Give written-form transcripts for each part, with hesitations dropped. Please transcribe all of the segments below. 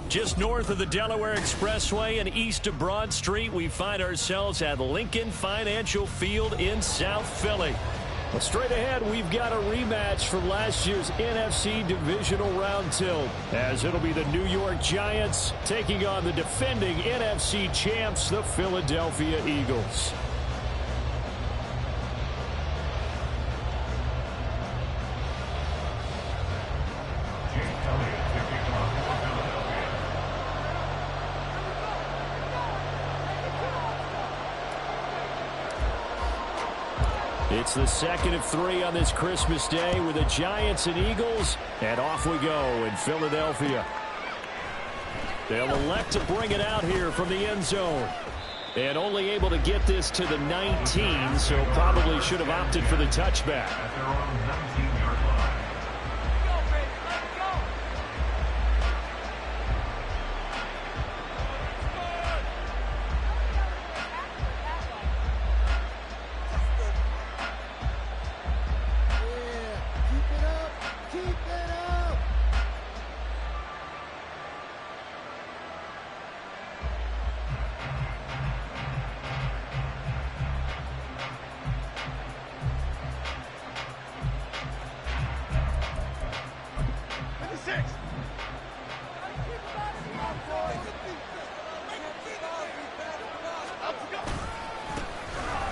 Just north of the Delaware Expressway and east of Broad Street, we find ourselves at Lincoln Financial Field in South Philly. Well, straight ahead, we've got a rematch from last year's NFC Divisional Round tilt, as it'll be the New York Giants taking on the defending NFC champs, the Philadelphia Eagles. It's the second of 3 on this Christmas Day with the Giants and Eagles, and off we go in Philadelphia. They'll elect to bring it out here from the end zone. And only able to get this to the 19, so probably should have opted for the touchback.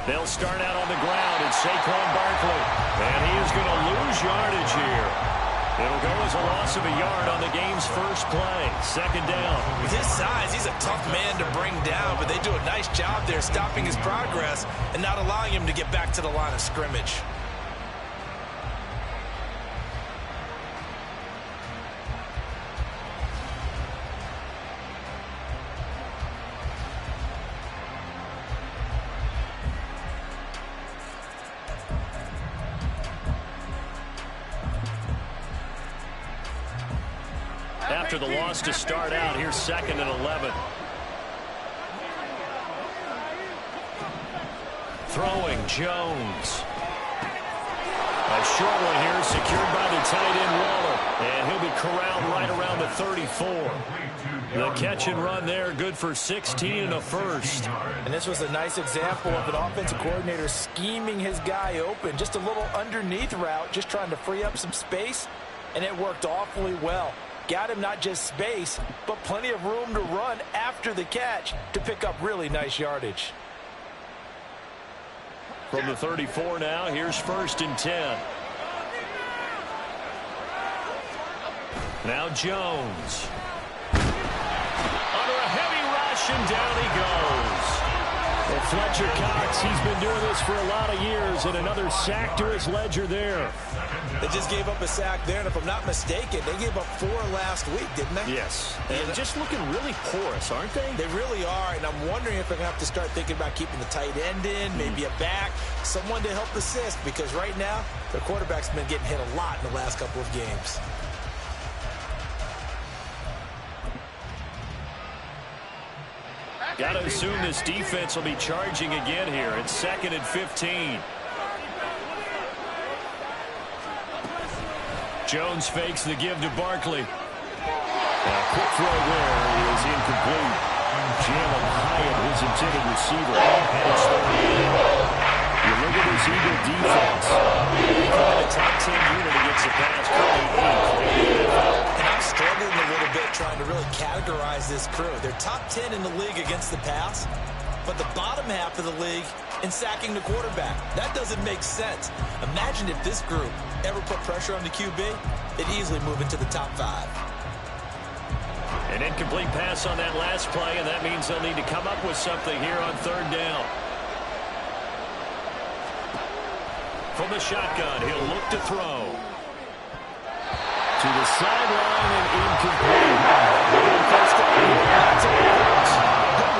They'll start out on the ground, and Saquon Barkley. And he is going to lose yardage here. It'll go as a loss of a yard on the game's first play. Second down. With his size, he's a tough man to bring down, but they do a nice job there stopping his progress and not allowing him to get back to the line of scrimmage. After the loss to start out, here's 2nd and 11. Throwing, Jones. A short one here, secured by the tight end Waller. And he'll be corralled right around the 34. The catch and run there, good for 16 and a first. And this was a nice example of an offensive coordinator scheming his guy open. Just a little underneath route, just trying to free up some space. And it worked awfully well. Got him not just space, but plenty of room to run after the catch to pick up really nice yardage. From the 34 now, here's 1st and 10. Now Jones. Under a heavy rush, and down he goes. Well, Fletcher Cox, he's been doing this for a lot of years, and another sack to his ledger there. They just gave up a sack there, and if I'm not mistaken, they gave up 4 last week, didn't they? Yes. And just looking really porous, aren't they? They really are, and I'm wondering if they're going to have to start thinking about keeping the tight end in, maybe a back, someone to help assist, because right now, their quarterback's been getting hit a lot in the last couple of games. Got to assume this defense will be charging again here. It's 2nd and 15. Jones fakes the give to Barkley. A quick throw there is incomplete. Jalen Hyatt, his intended receiver. You look at this Eagle defense. The top 10 unit against the pass. And I'm struggling a little bit trying to really categorize this crew. They're top 10 in the league against the pass, but the bottom half of the league in sacking the quarterback. That doesn't make sense. Imagine if this group ever put pressure on the QB, it'd easily move into the top 5. An incomplete pass on that last play, and that means they'll need to come up with something here on 3rd down. From the shotgun, he'll look to throw. To the sideline and incomplete. Good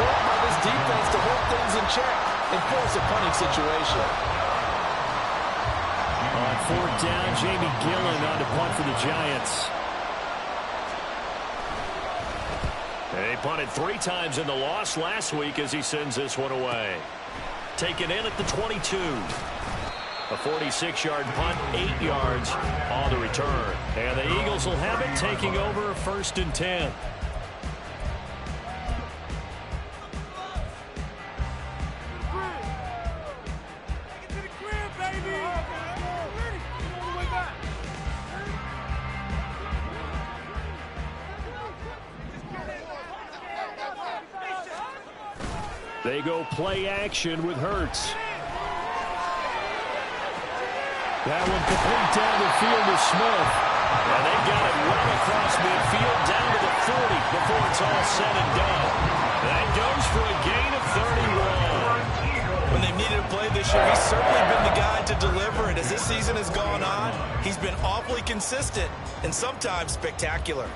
work by this defense to hold things in check and force a punting situation. On 4th down, Jamie Gillen on to punt for the Giants. They punted 3 times in the loss last week as he sends this one away. Taken in at the 22. A 46-yard punt, 8 yards on the return. And the Eagles will have it, taking over 1st and 10. They go play action with Hurts. That one complete down the field to Smith. And they've got it well across midfield down to the 40 before it's all said and done. That goes for a gain of 31. When they've needed a play this year, he's certainly been the guy to deliver it. As this season has gone on, he's been awfully consistent and sometimes spectacular.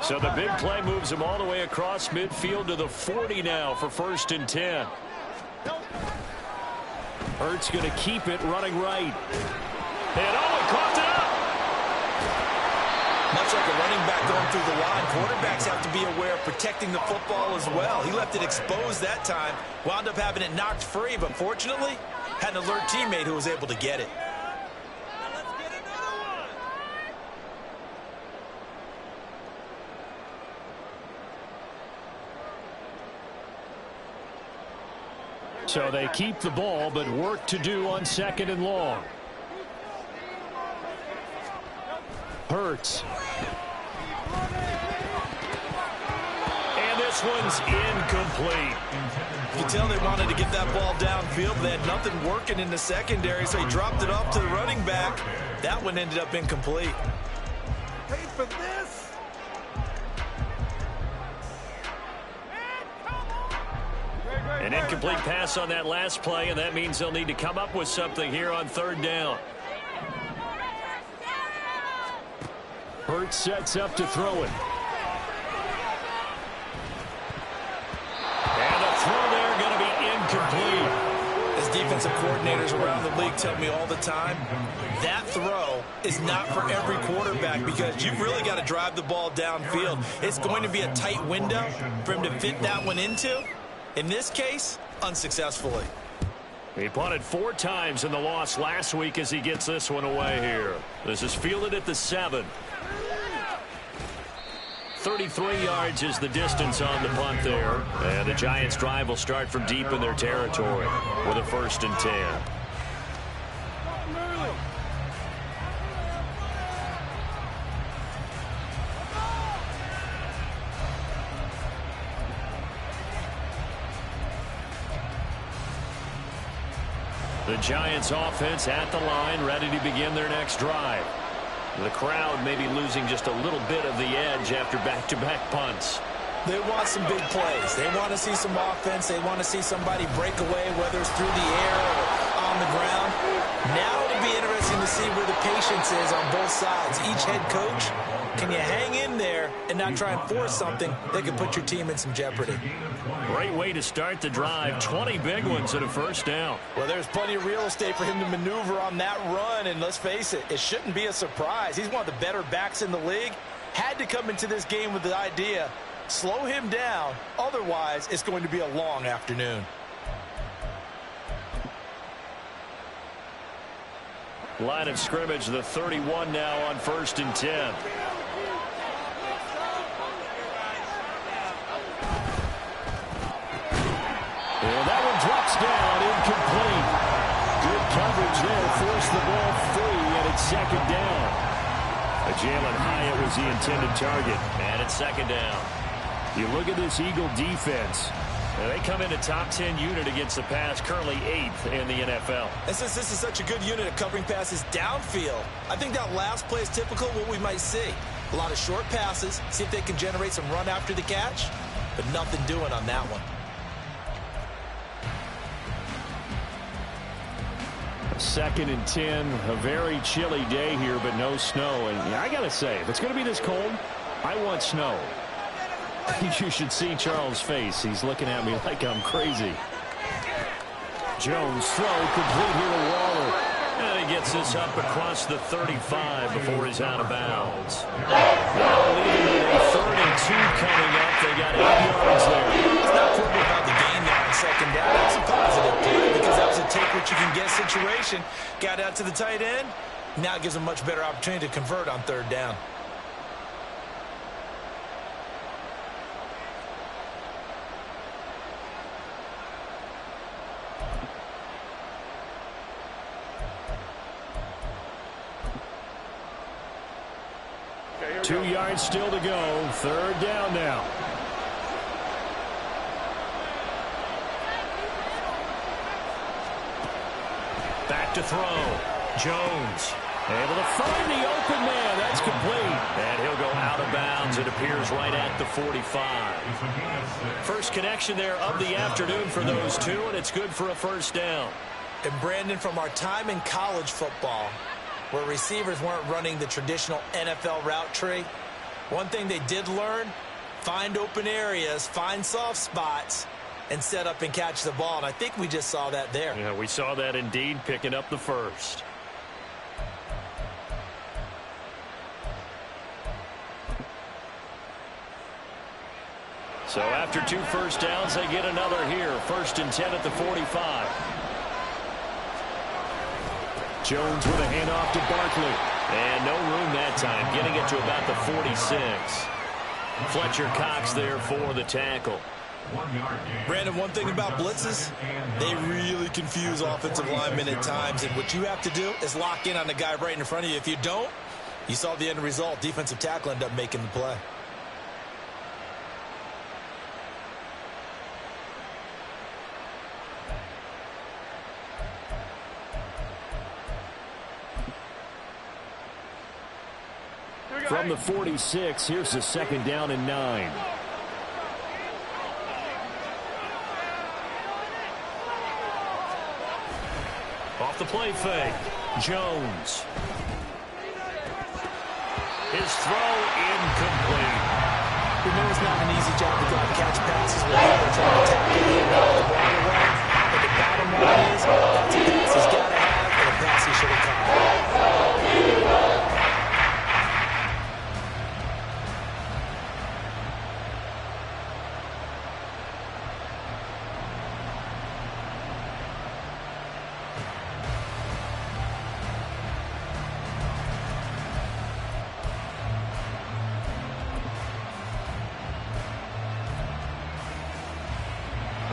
So the big play moves him all the way across midfield to the 40 now for 1st and 10. Hurts going to keep it running right. And he caught it up. Much like a running back going through the line, quarterbacks have to be aware of protecting the football as well. He left it exposed that time, wound up having it knocked free, but fortunately had an alert teammate who was able to get it. So they keep the ball, but work to do on 2nd and long. Hurts. And this one's incomplete. You can tell they wanted to get that ball downfield, but they had nothing working in the secondary, so he dropped it off to the running back. That one ended up incomplete. Paid for this. An incomplete pass on that last play, and that means they'll need to come up with something here on 3rd down. Hurts sets up to throw it. And the throw there going to be incomplete. As defensive coordinators around the league tell me all the time, that throw is not for every quarterback because you've really got to drive the ball downfield. It's going to be a tight window for him to fit that one into. In this case, unsuccessfully. He punted 4 times in the loss last week as he gets this one away here. This is fielded at the 7. 33 yards is the distance on the punt there. And the Giants' drive will start from deep in their territory with a 1st and 10. The Giants offense at the line, ready to begin their next drive. The crowd may be losing just a little bit of the edge after back-to-back punts. They want some big plays. They want to see some offense. They want to see somebody break away, whether it's through the air or on the ground. Now it'll be interesting to see where the patience is on both sides. Each head coach, can you hang in there and not try and force something that could put your team in some jeopardy? Great way to start the drive. 20 big ones at a 1st down. Well, there's plenty of real estate for him to maneuver on that run, and let's face it, it shouldn't be a surprise. He's one of the better backs in the league. Had to come into this game with the idea, slow him down, otherwise it's going to be a long afternoon. Line of scrimmage, the 31 now on 1st and 10. And that one drops down, incomplete. Good coverage there, forced the ball free, and it's 2nd down. Jalen Hyatt was the intended target, and it's 2nd down. You look at this Eagle defense. They come in a top 10 unit against the pass, currently 8th in the NFL. And since this is such a good unit of covering passes downfield, I think that last play is typical of what we might see. A lot of short passes, see if they can generate some run after the catch, but nothing doing on that one. 2nd and 10, a very chilly day here, but no snow. And I got to say, if it's going to be this cold, I want snow. You should see Charles' face. He's looking at me like I'm crazy. Jones throw complete here to Waller. And he gets this up across the 35 before he's out of bounds. Now leading with a 3rd and 2 coming up. They got 8 yards there. It's not quibbling about the gain there on 2nd down. That's a positive play because that was a take what you can get situation. Got out to the tight end. Now it gives a much better opportunity to convert on 3rd down. 2 yards still to go. Third down now. Back to throw. Jones able to find the open man. That's complete. And he'll go out of bounds. It appears right at the 45. First connection there of the afternoon for those two, and it's good for a first down. And Brandon, from our time in college football, where receivers weren't running the traditional NFL route tree, one thing they did learn, find open areas, find soft spots, and set up and catch the ball. And I think we just saw that there. Yeah, we saw that indeed, picking up the first. So after 2 first downs, they get another here. 1st and 10 at the 45. Jones with a handoff to Barkley. And no room that time, getting it to about the 46. Fletcher Cox there for the tackle. Brandon, one thing about blitzes, they really confuse offensive linemen at times. And what you have to do is lock in on the guy right in front of you. If you don't, you saw the end result. Defensive tackle ended up making the play. From the 46, here's the 2nd down and 9. Off the play fake. Jones. His throw incomplete. We know it's not an easy job to go and catch passes with people trying to tap in and out the ball away. But the bottom line is, that's a pass he's got to have and a pass he should have caught.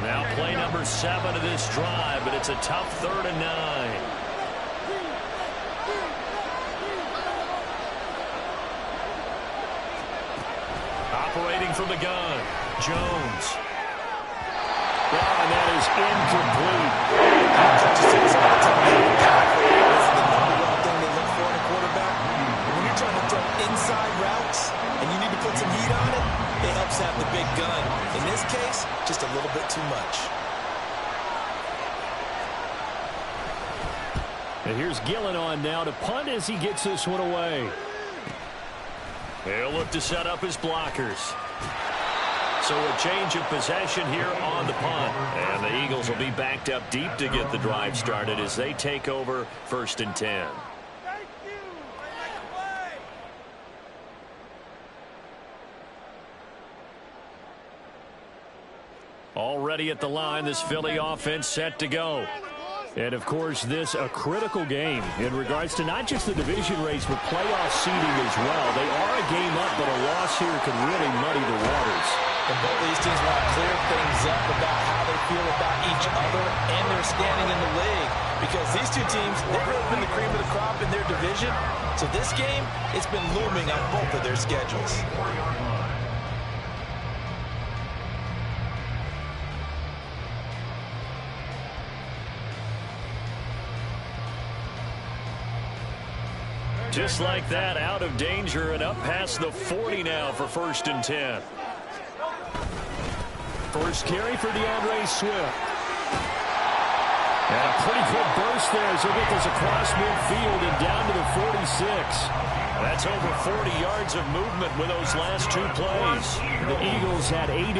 Now play number 7 of this drive, but it's a tough 3rd and 9. Operating from the gun, Jones. Oh, and that is incomplete. This is the number one thing they look for in a quarterback. When you're trying to throw inside routes and you need to put some heat on it, it helps have the big gun. In this case, just a little bit too much. And here's Gillen on now to punt as he gets this one away. They'll look to set up his blockers. So a change of possession here on the punt. And the Eagles will be backed up deep to get the drive started as they take over 1st and 10. Already at the line, this Philly offense set to go. And, of course, this a critical game in regards to not just the division race, but playoff seeding as well. They are a game up, but a loss here could really muddy the waters. And both of these teams want to clear things up about how they feel about each other and their standing in the league. Because these two teams, they've really been the cream of the crop in their division. So this game, it's been looming on both of their schedules. Just like that, out of danger and up past the 40 now for 1st and 10. First carry for DeAndre Swift. And a pretty good burst there as he'll get this across midfield and down to the 46. That's over 40 yards of movement with those last 2 plays. The Eagles had 8-6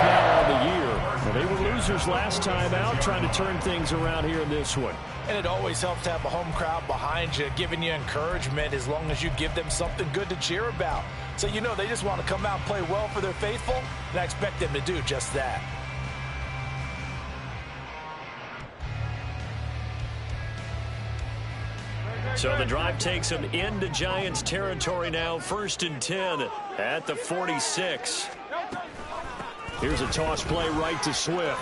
now on the year. Well, they were losers last time out, trying to turn things around here in this one. And it always helps to have a home crowd behind you, giving you encouragement as long as you give them something good to cheer about. So you know they just want to come out and play well for their faithful, and I expect them to do just that. So the drive takes them into Giants territory now. 1st and 10 at the 46. Here's a toss play right to Swift.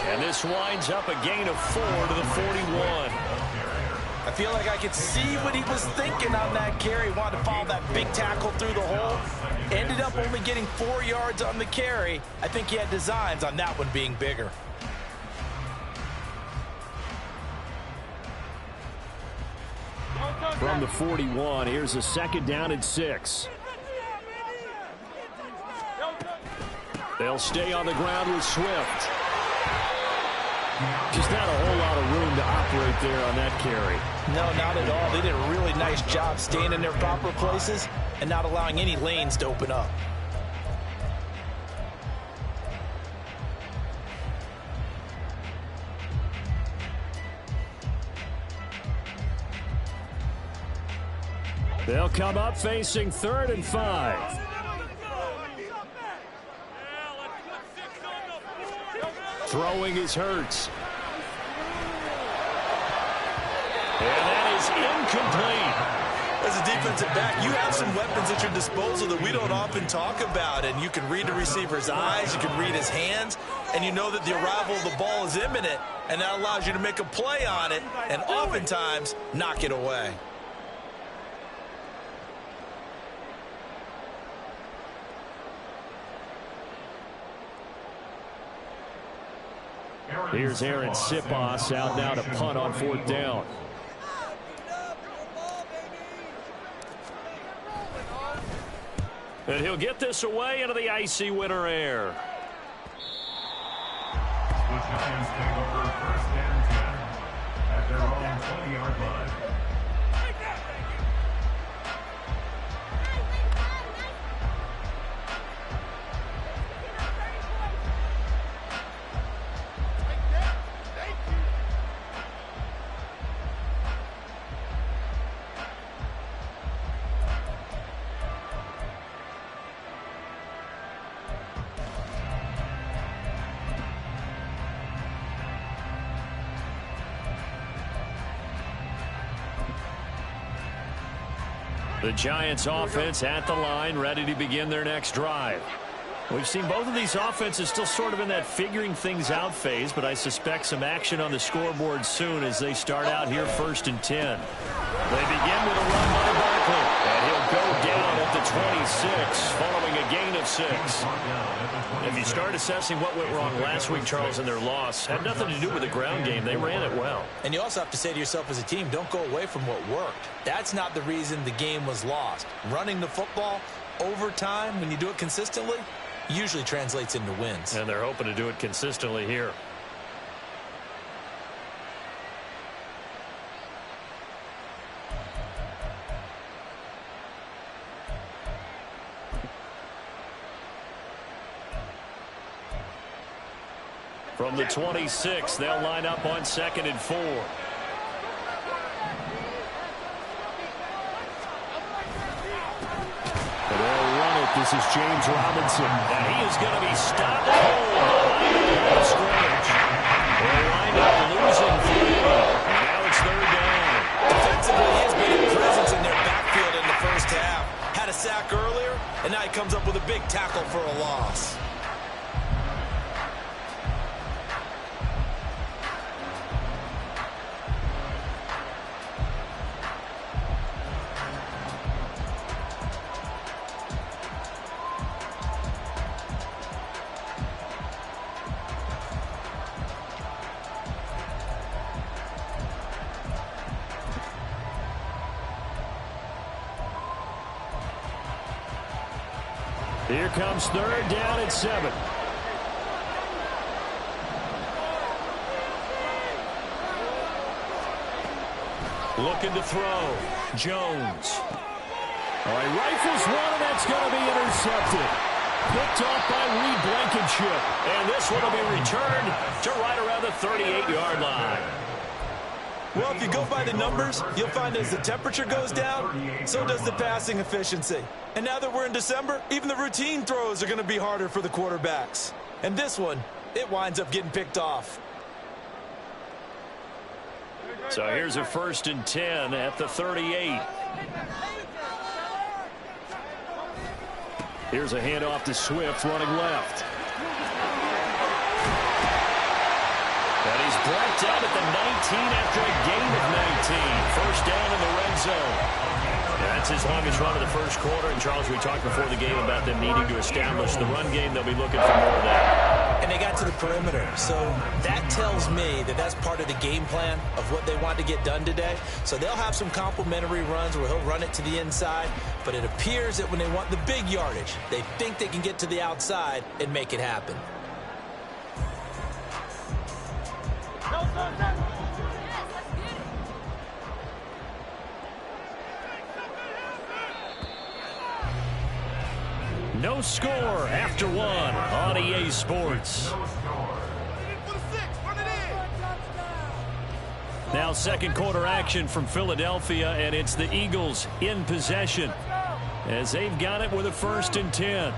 And this winds up a gain of 4 to the 41. I feel like I could see what he was thinking on that carry. Wanted to follow that big tackle through the hole. Ended up only getting 4 yards on the carry. I think he had designs on that one being bigger. From the 41, here's a 2nd down and 6. They'll stay on the ground with Swift. Just not a whole lot of room to operate there on that carry. No, not at all. They did a really nice job staying in their proper places and not allowing any lanes to open up. They'll come up facing 3rd and 5. Throwing is Hurts. And that is incomplete. As a defensive back, you have some weapons at your disposal that we don't often talk about. And you can read the receiver's eyes, you can read his hands, and you know that the arrival of the ball is imminent, and that allows you to make a play on it and oftentimes knock it away. Here's Aaron Siposs out now to punt on 4th down. And he'll get this away into the icy winter air. The Giants take over 1st and 10 at their own 20-yard line. The Giants offense at the line, ready to begin their next drive. We've seen both of these offenses still sort of in that figuring things out phase, but I suspect some action on the scoreboard soon as they start out here 1st and 10. They begin with a run by Barkley, and he'll go down at the 26 following a gain of 6. If you start assessing what went wrong last week, Charles, in their loss, had nothing to do with the ground game. They ran it well. And you also have to say to yourself as a team, don't go away from what worked. That's not the reason the game was lost. Running the football over time, when you do it consistently, usually translates into wins. And they're hoping to do it consistently here. From the 26, they'll line up on 2nd and 4. And they'll run it. This is James Robinson. And he is going to be stopped behind the scrimmage. They'll wind up losing 3. Now it's 3rd down. Defensively, he has been a presence in their backfield in the first half. Had a sack earlier, and now he comes up with a big tackle for a loss. Here comes 3rd down and 7. Looking to throw. Jones. All right, rifles one, and that's going to be intercepted. Picked off by Reed Blankenship. And this one will be returned to right around the 38-yard line. Well, if you go by the numbers, you'll find as the temperature goes down, so does the passing efficiency. And now that we're in December, even the routine throws are going to be harder for the quarterbacks. And this one, it winds up getting picked off. So here's a 1st and 10 at the 38. Here's a handoff to Swift running left. And he's brought down at the 19 after a gain of 19. First down in the red zone. That's his longest run of the first quarter. And, Charles, we talked before the game about them needing to establish the run game. They'll be looking for more of that. And they got to the perimeter. So that tells me that that's part of the game plan of what they want to get done today. So they'll have some complementary runs where he'll run it to the inside. But it appears that when they want the big yardage, they think they can get to the outside and make it happen. No score after one on EA Sports. Now second quarter action from Philadelphia, and it's the Eagles in possession as they've got it with a 1st and 10.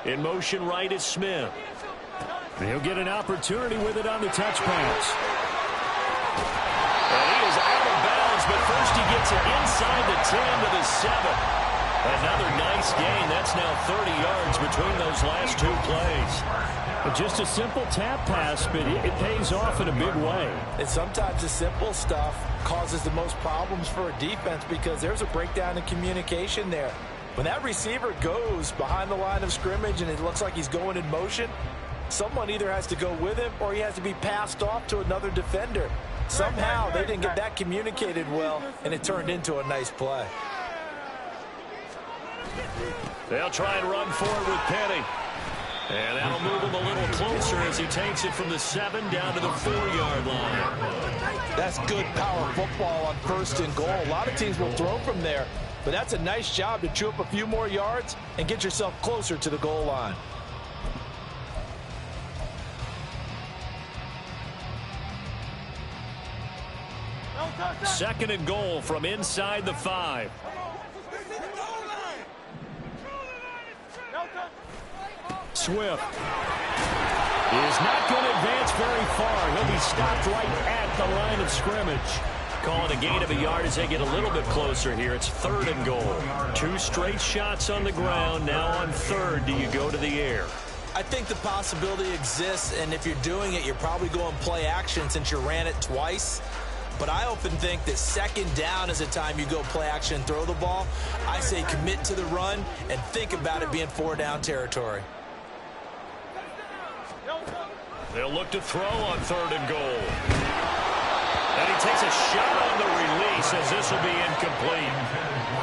In motion right is Smith. He'll get an opportunity with it on the touch pass. And he is out of bounds, but first he gets it inside the 10 to the 7. Another nice gain. That's now 30 yards between those last two plays. Just a simple tap pass, but it pays off in a big way. And sometimes the simple stuff causes the most problems for a defense because there's a breakdown in communication there. When that receiver goes behind the line of scrimmage and it looks like he's going in motion, someone either has to go with him or he has to be passed off to another defender. Somehow they didn't get that communicated well, and it turned into a nice play. They'll try and run forward with Penny. And that'll move him a little closer as he takes it from the 7 down to the 4-yard line. That's good power football on 1st and goal. A lot of teams will throw from there, but that's a nice job to chew up a few more yards and get yourself closer to the goal line. Second and goal from inside the 5. Swift is not going to advance very far. He'll be stopped right at the line of scrimmage. Calling a gain of a yard as they get a little bit closer here. It's 3rd and goal. 2 straight shots on the ground. Now on 3rd, do you go to the air? I think the possibility exists, and if you're doing it, you're probably going play action since you ran it twice. But I often think that 2nd down is the time you go play action and throw the ball. I say commit to the run and think about it being 4-down territory. They'll look to throw on 3rd and goal. And he takes a shot on the release as this will be incomplete.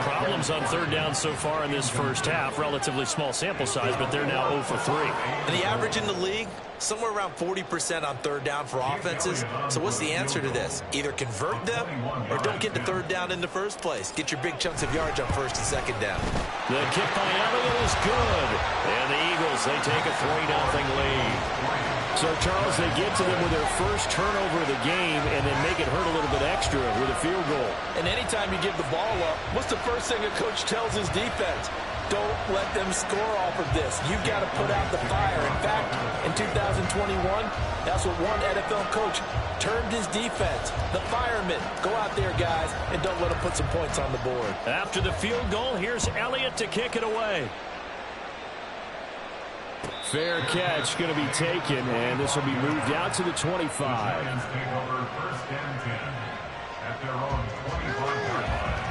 Problems on 3rd down so far in this first half. Relatively small sample size, but they're now 0 for 3. And the average in the league, somewhere around 40% on 3rd down for offenses. So what's the answer to this? Either convert them or don't get to 3rd down in the first place. Get your big chunks of yards on 1st and 2nd down. The kick by Elliott is good. And the Eagles, they take a 3-0 lead. So, Charles, they get to them with their first turnover of the game and then make it hurt a little bit extra with a field goal. And anytime you give the ball up, what's the first thing a coach tells his defense? Don't let them score off of this. You've got to put out the fire. In fact, in 2021, that's what one NFL coach termed his defense. The firemen. Go out there, guys, and don't let them put some points on the board. After the field goal, here's Elliott to kick it away. Fair catch going to be taken, and this will be moved out to the 25. Lions take over 1st and 10 at their own 25-yard line.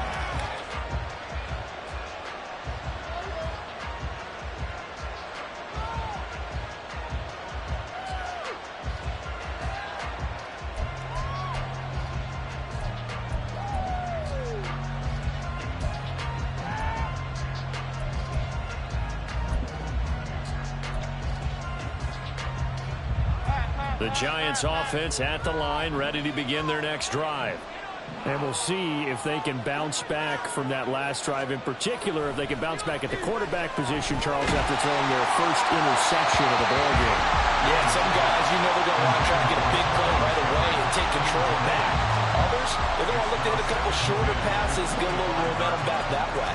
The Giants offense at the line, ready to begin their next drive. And we'll see if they can bounce back from that last drive, in particular if they can bounce back at the quarterback position, Charles, after throwing their first interception of the ballgame. Yeah, some guys, you know they're going to want to try to get a big play right away and take control back. Other receivers, they're going to look to hit a couple shorter passes, get a little momentum back that way.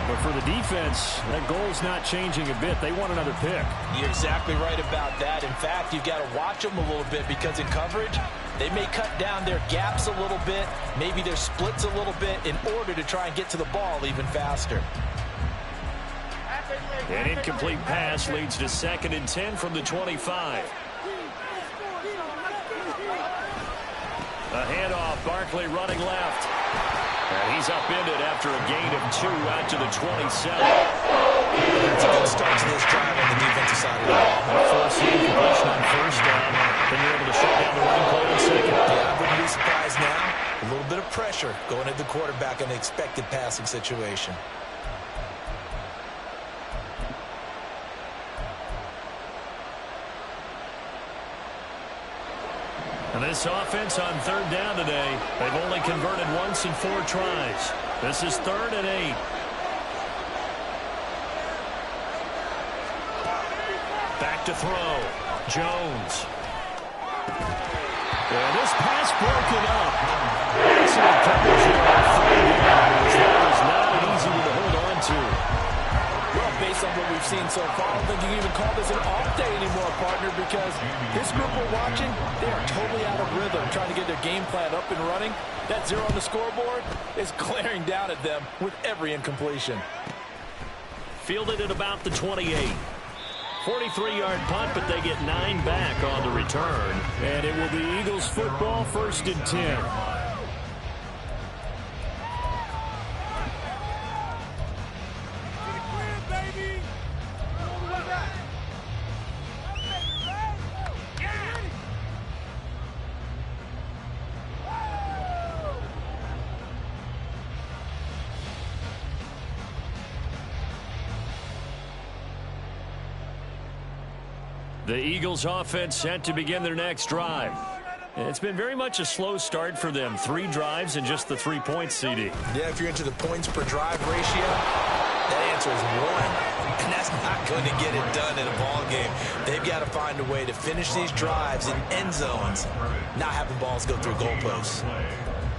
But for the defense, that goal's not changing a bit. They want another pick. You're exactly right about that. In fact, you've got to watch them a little bit because in coverage, they may cut down their gaps a little bit, maybe their splits a little bit in order to try and get to the ball even faster. An incomplete pass leads to 2nd and 10 from the 25. A handoff, Barkley running left. And he's upended after a gain of 2 out to the 27. That's a good start to this drive on the defensive side of the ball. Forcing completion on first down. Then you're able to shut down the running play on second. Yeah, I wouldn't be surprised now. A little bit of pressure going at the quarterback in an expected passing situation. And this offense on 3rd down today, they've only converted once in 4 tries. This is 3rd and 8. Back to throw. Jones. And this pass broken up. Excellent coverage here on 3rd down. That was not an easy one to hold on to. Well, based on what we've seen so far, I don't think you can even call this an off day anymore, partner, because this group we're watching, they are totally out of rhythm, trying to get their game plan up and running. That 0 on the scoreboard is glaring down at them with every incompletion. Fielded at about the 28. 43-yard punt, but they get 9 back on the return. And it will be Eagles football, 1st and 10. The Eagles offense set to begin their next drive. It's been very much a slow start for them. 3 drives and just the 3 points, CD. Yeah, if you're into the points per drive ratio, that answer is 1. And that's not going to get it done in a ball game. They've got to find a way to finish these drives in end zones, not having balls go through goalposts.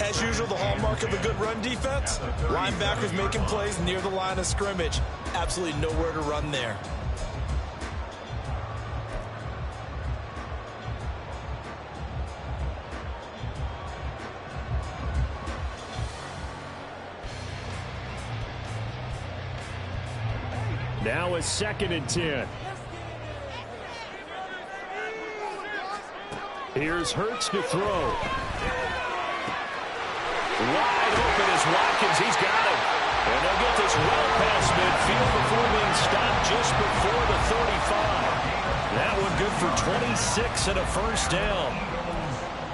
As usual, the hallmark of a good run defense, linebackers making plays near the line of scrimmage. Absolutely nowhere to run there. Now it's 2nd and 10. Here's Hurts to throw. Wide open is Watkins. He's got it. And they'll get this well past midfield before being stopped just before the 35. That one good for 26 and a 1st down.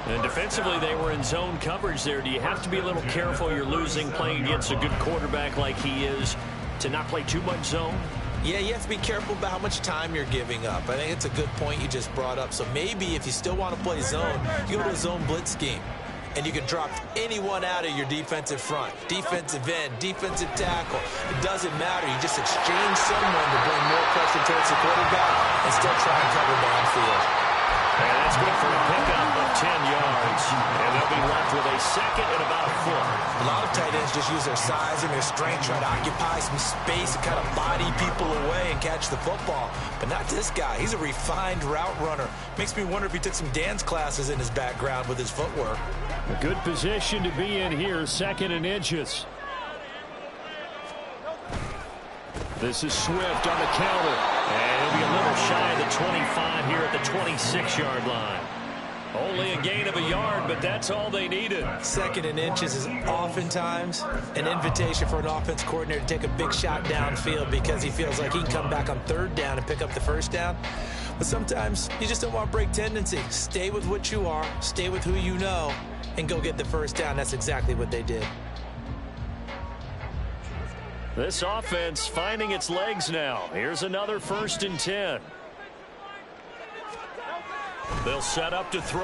And defensively, they were in zone coverage there. Do you have to be a little careful you're losing playing against a good quarterback like he is to not play too much zone? Yeah, you have to be careful about how much time you're giving up. I think it's a good point you just brought up. So maybe if you still want to play zone, you go to a zone blitz scheme. And you can drop anyone out of your defensive front. Defensive end, defensive tackle. It doesn't matter. You just exchange someone to bring more pressure towards the quarterback and still try and cover downfield. And that's good for a pickup of 10 yards. And they'll be left with a 2nd and about a 4. A lot of tight ends just use their size and their strength, try to occupy some space and kind of body people away and catch the football. But not this guy. He's a refined route runner. Makes me wonder if he took some dance classes in his background with his footwork. A good position to be in here, 2nd and inches. This is Swift on the counter. And he'll be a little shy of the 25 here at the 26-yard line. Only a gain of a yard, but that's all they needed. 2nd and inches is oftentimes an invitation for an offense coordinator to take a big shot downfield because he feels like he can come back on 3rd down and pick up the 1st down. But sometimes you just don't want to break tendency. Stay with what you are, stay with who you know, and go get the 1st down. That's exactly what they did. This offense finding its legs now. Here's another 1st and 10. They'll set up to throw.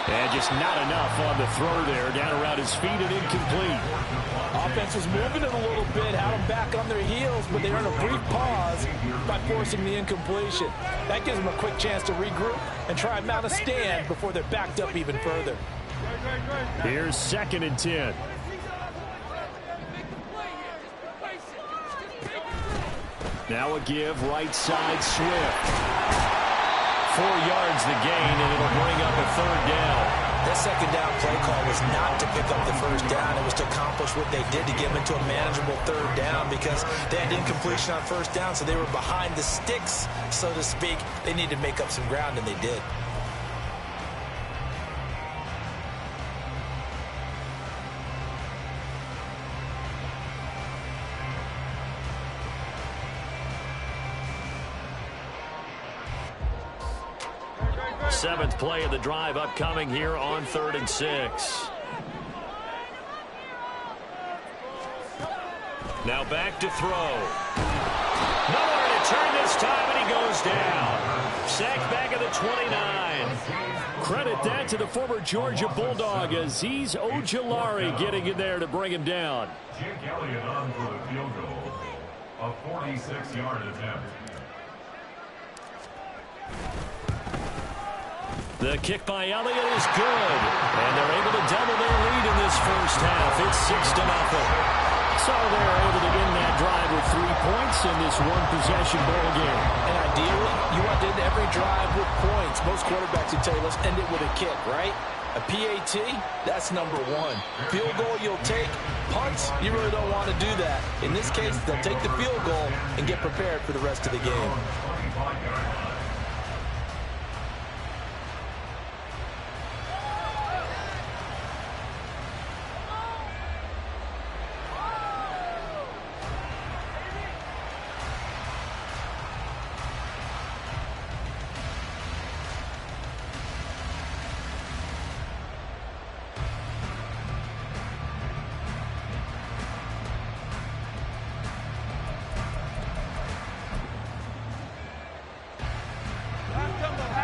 And just not enough on the throw there. Down around his feet and incomplete. Offense was moving it a little bit, had them back on their heels, but they earned a brief pause by forcing the incompletion. That gives them a quick chance to regroup and try and mount a stand before they're backed up even further. Here's 2nd and 10. Now a give, right side, Swift. 4 yards the gain, and it'll bring up a 3rd down. That 2nd down play call was not to pick up the 1st down. It was to accomplish what they did to get them into a manageable 3rd down because they had incompletion on 1st down, so they were behind the sticks, so to speak. They needed to make up some ground, and they did. Seventh play of the drive upcoming here on 3rd and 6. Now back to throw. Nowhere to turn this time, and he goes down. Sacked back at the 29. Credit that to the former Georgia Bulldog, Azeez Ojulari getting in there to bring him down. Jake Elliott on for the field goal. A 46-yard attempt. The kick by Elliott is good, and they're able to double their lead in this first half. It's 6-0. So they're able to end that drive with 3 points in this one-possession ball game. And ideally, you want to end every drive with points. Most quarterbacks would tell you, let's end it with a kick, right? A PAT, that's number 1. Field goal you'll take. Punts, you really don't want to do that. In this case, they'll take the field goal and get prepared for the rest of the game.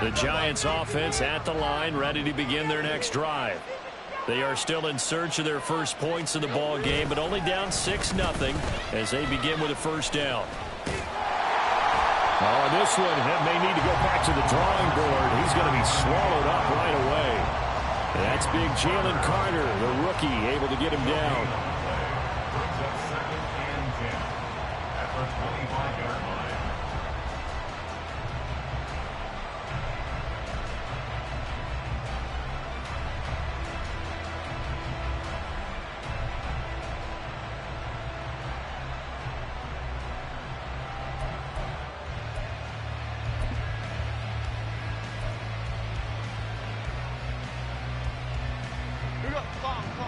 The Giants offense at the line, ready to begin their next drive. They are still in search of their first points in the ball game, but only down 6-0 as they begin with a 1st down. Oh, this one may need to go back to the drawing board. He's going to be swallowed up right away. That's big Jalen Carter, the rookie, able to get him down. Brings up 2nd and 10 at the 25-yard line.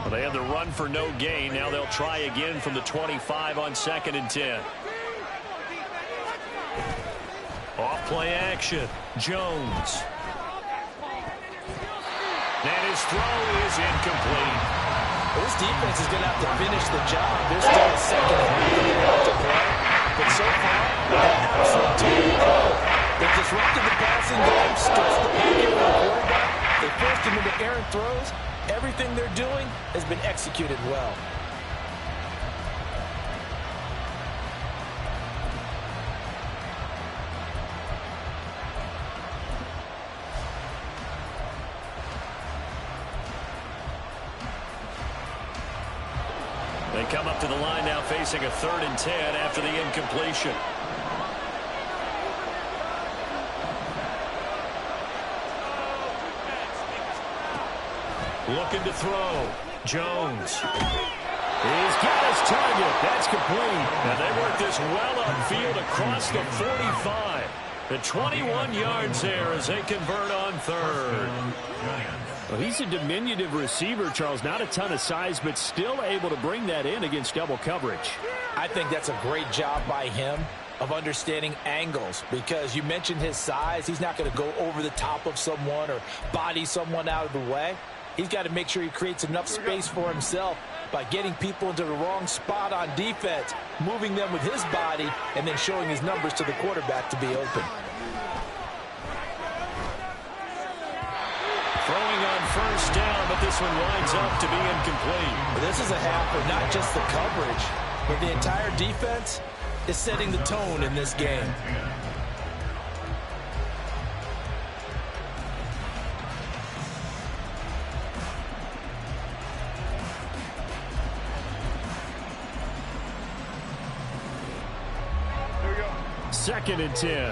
Well, they had the run for no gain. Now they'll try again from the 25 on 2nd and 10. Off play action. Jones. And his throw is incomplete. Well, this defense is going to have to finish the job. There's still a 2nd half that they have to play. But so far, an absolute team cover. They've disrupted the passing game, stretched the pocket for the quarterback. They forced him into errant throws. Everything they're doing has been executed well. They come up to the line now facing a 3rd and 10 after the incompletion. Looking to throw. Jones. He's got his target. That's complete. And they work this well upfield across the 45. The 21 yards there as they convert on 3rd. Well, he's a diminutive receiver, Charles. Not a ton of size, but still able to bring that in against double coverage. I think that's a great job by him of understanding angles, because you mentioned his size. He's not going to go over the top of someone or body someone out of the way. He's got to make sure he creates enough space for himself by getting people into the wrong spot on defense, moving them with his body, and then showing his numbers to the quarterback to be open. Throwing on 1st down, but this one winds up to be incomplete. This is a half where not just the coverage, but the entire defense is setting the tone in this game. 2nd and 10.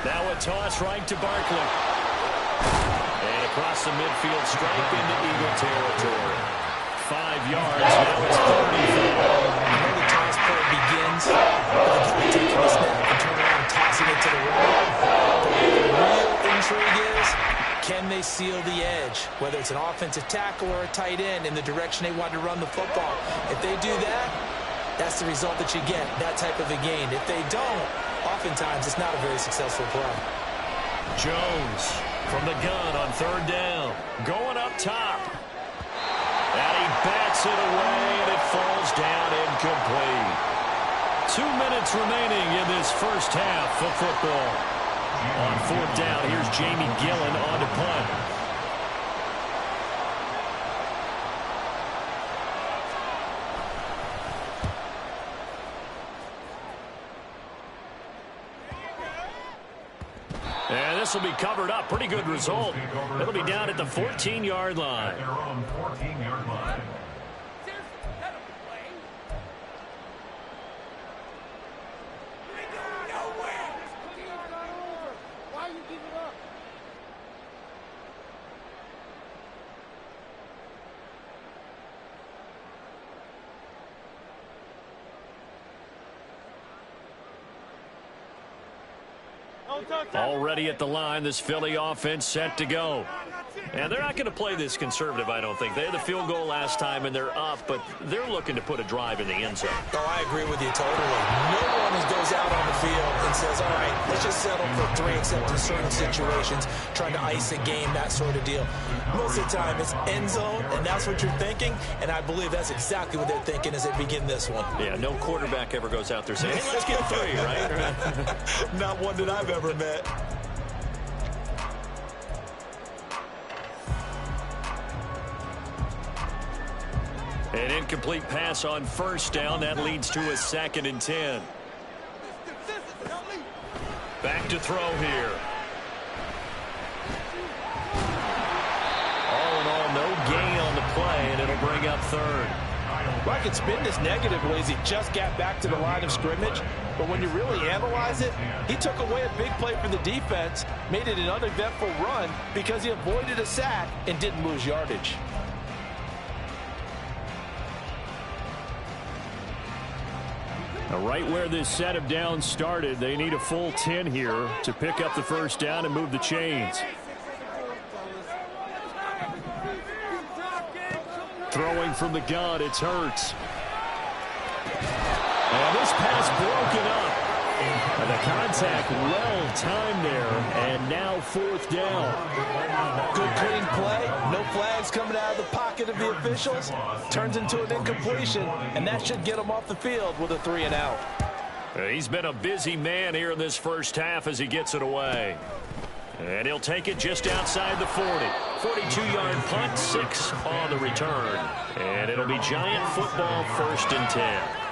Now a toss right to Barkley. And across the midfield stripe into Eagle territory. 5 yards. Now it's 35. The toss play begins with the guy taking the snap and turning around and tossing it to the right. But the real intrigue is, can they seal the edge? Whether it's an offensive tackle or a tight end in the direction they want to run the football. If they do that, that's the result that you get, that type of a gain. If they don't, oftentimes it's not a very successful play. Jones from the gun on 3rd down. Going up top. And he bats it away, and it falls down incomplete. 2 minutes remaining in this first half of football. On 4th down, here's Jamie Gillen on to punt. And this will be covered up. Pretty good result. It'll be down at the 14-yard line. At their own 14-yard line. Why you give it up? Already at the line, this Philly offense set to go. And they're not going to play this conservative, I don't think. They had the field goal last time, and they're up, but they're looking to put a drive in the end zone. Oh, I agree with you totally. No one goes out on the field and says, all right, let's just settle for 3, except in certain situations, trying to ice a game, that sort of deal. Most of the time, it's end zone, and that's what you're thinking, and I believe that's exactly what they're thinking as they begin this one. Yeah, no quarterback ever goes out there saying, hey, let's get 3, right? Not one that I've ever met. An incomplete pass on 1st down. That leads to a 2nd and 10. Back to throw here. All in all, no gain on the play, and it'll bring up 3rd. Well, I could spin this negatively as he just got back to the line of scrimmage. But when you really analyze it, he took away a big play for the defense, made it an uneventful run because he avoided a sack and didn't lose yardage. Now, right where this set of downs started, they need a full 10 here to pick up the 1st down and move the chains. Throwing from the gun, it's Hurts. And this pass broken up. And the contact well timed there, and now 4th down. Good clean play, no flags coming out of the pocket of the officials. Turns into an incompletion, and that should get him off the field with a 3 and out. He's been a busy man here in this first half as he gets it away. And he'll take it just outside the 40. 42-yard punt, 6 on the return. And it'll be Giant football, 1st and 10.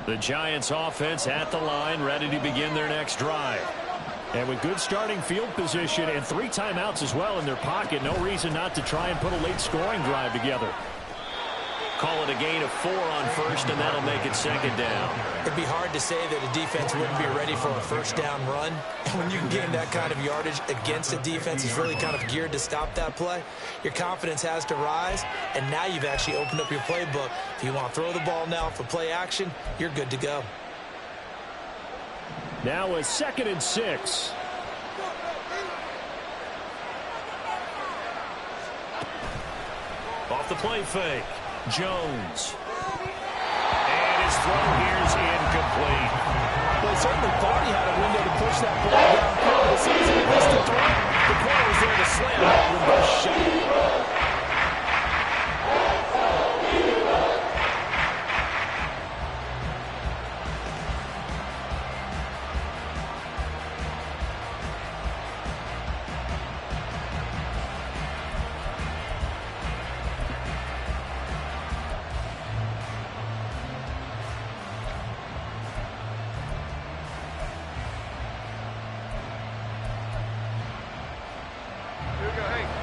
The Giants offense at the line, ready to begin their next drive. And with good starting field position and 3 timeouts as well in their pocket, no reason not to try and put a late scoring drive together. Call it a gain of 4 on 1st, and that'll make it 2nd down. It'd be hard to say that a defense wouldn't be ready for a 1st down run. And when you can gain that kind of yardage against a defense is really kind of geared to stop that play, your confidence has to rise, and now you've actually opened up your playbook. If you want to throw the ball now for play action, you're good to go. Now a 2nd and 6. Off the play fake. Jones. And his throw here's incomplete. Well, he certainly thought he had a window to push that ball downfield. As soon as he missed the throw, the player was there to slam that window shut.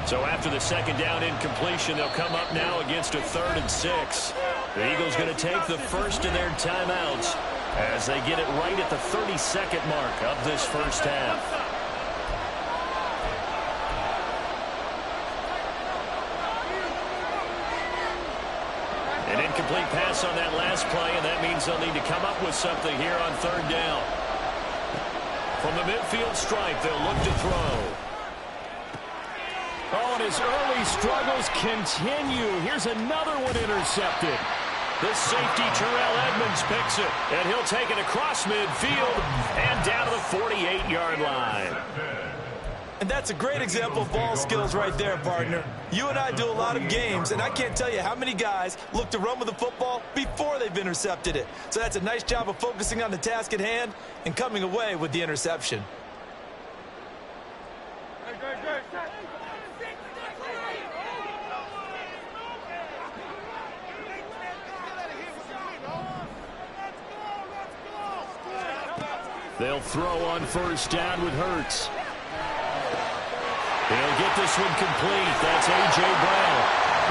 So after the second down incompletion, they'll come up now against a 3rd and 6. The Eagles going to take the first of their timeouts as they get it right at the 32nd mark of this first half. An incomplete pass on that last play, and that means they'll need to come up with something here on 3rd down. From the midfield stripe, they'll look to throw. Oh, and his early struggles continue. Here's another one intercepted. The safety, Terrell Edmonds, picks it, and he'll take it across midfield and down to the 48-yard line. And that's a great example of ball skills right there, partner. You and I do a lot of games, and I can't tell you how many guys look to run with the football before they've intercepted it. So that's a nice job of focusing on the task at hand and coming away with the interception. They'll throw on first down with Hurts. He'll get this one complete. That's A.J. Brown.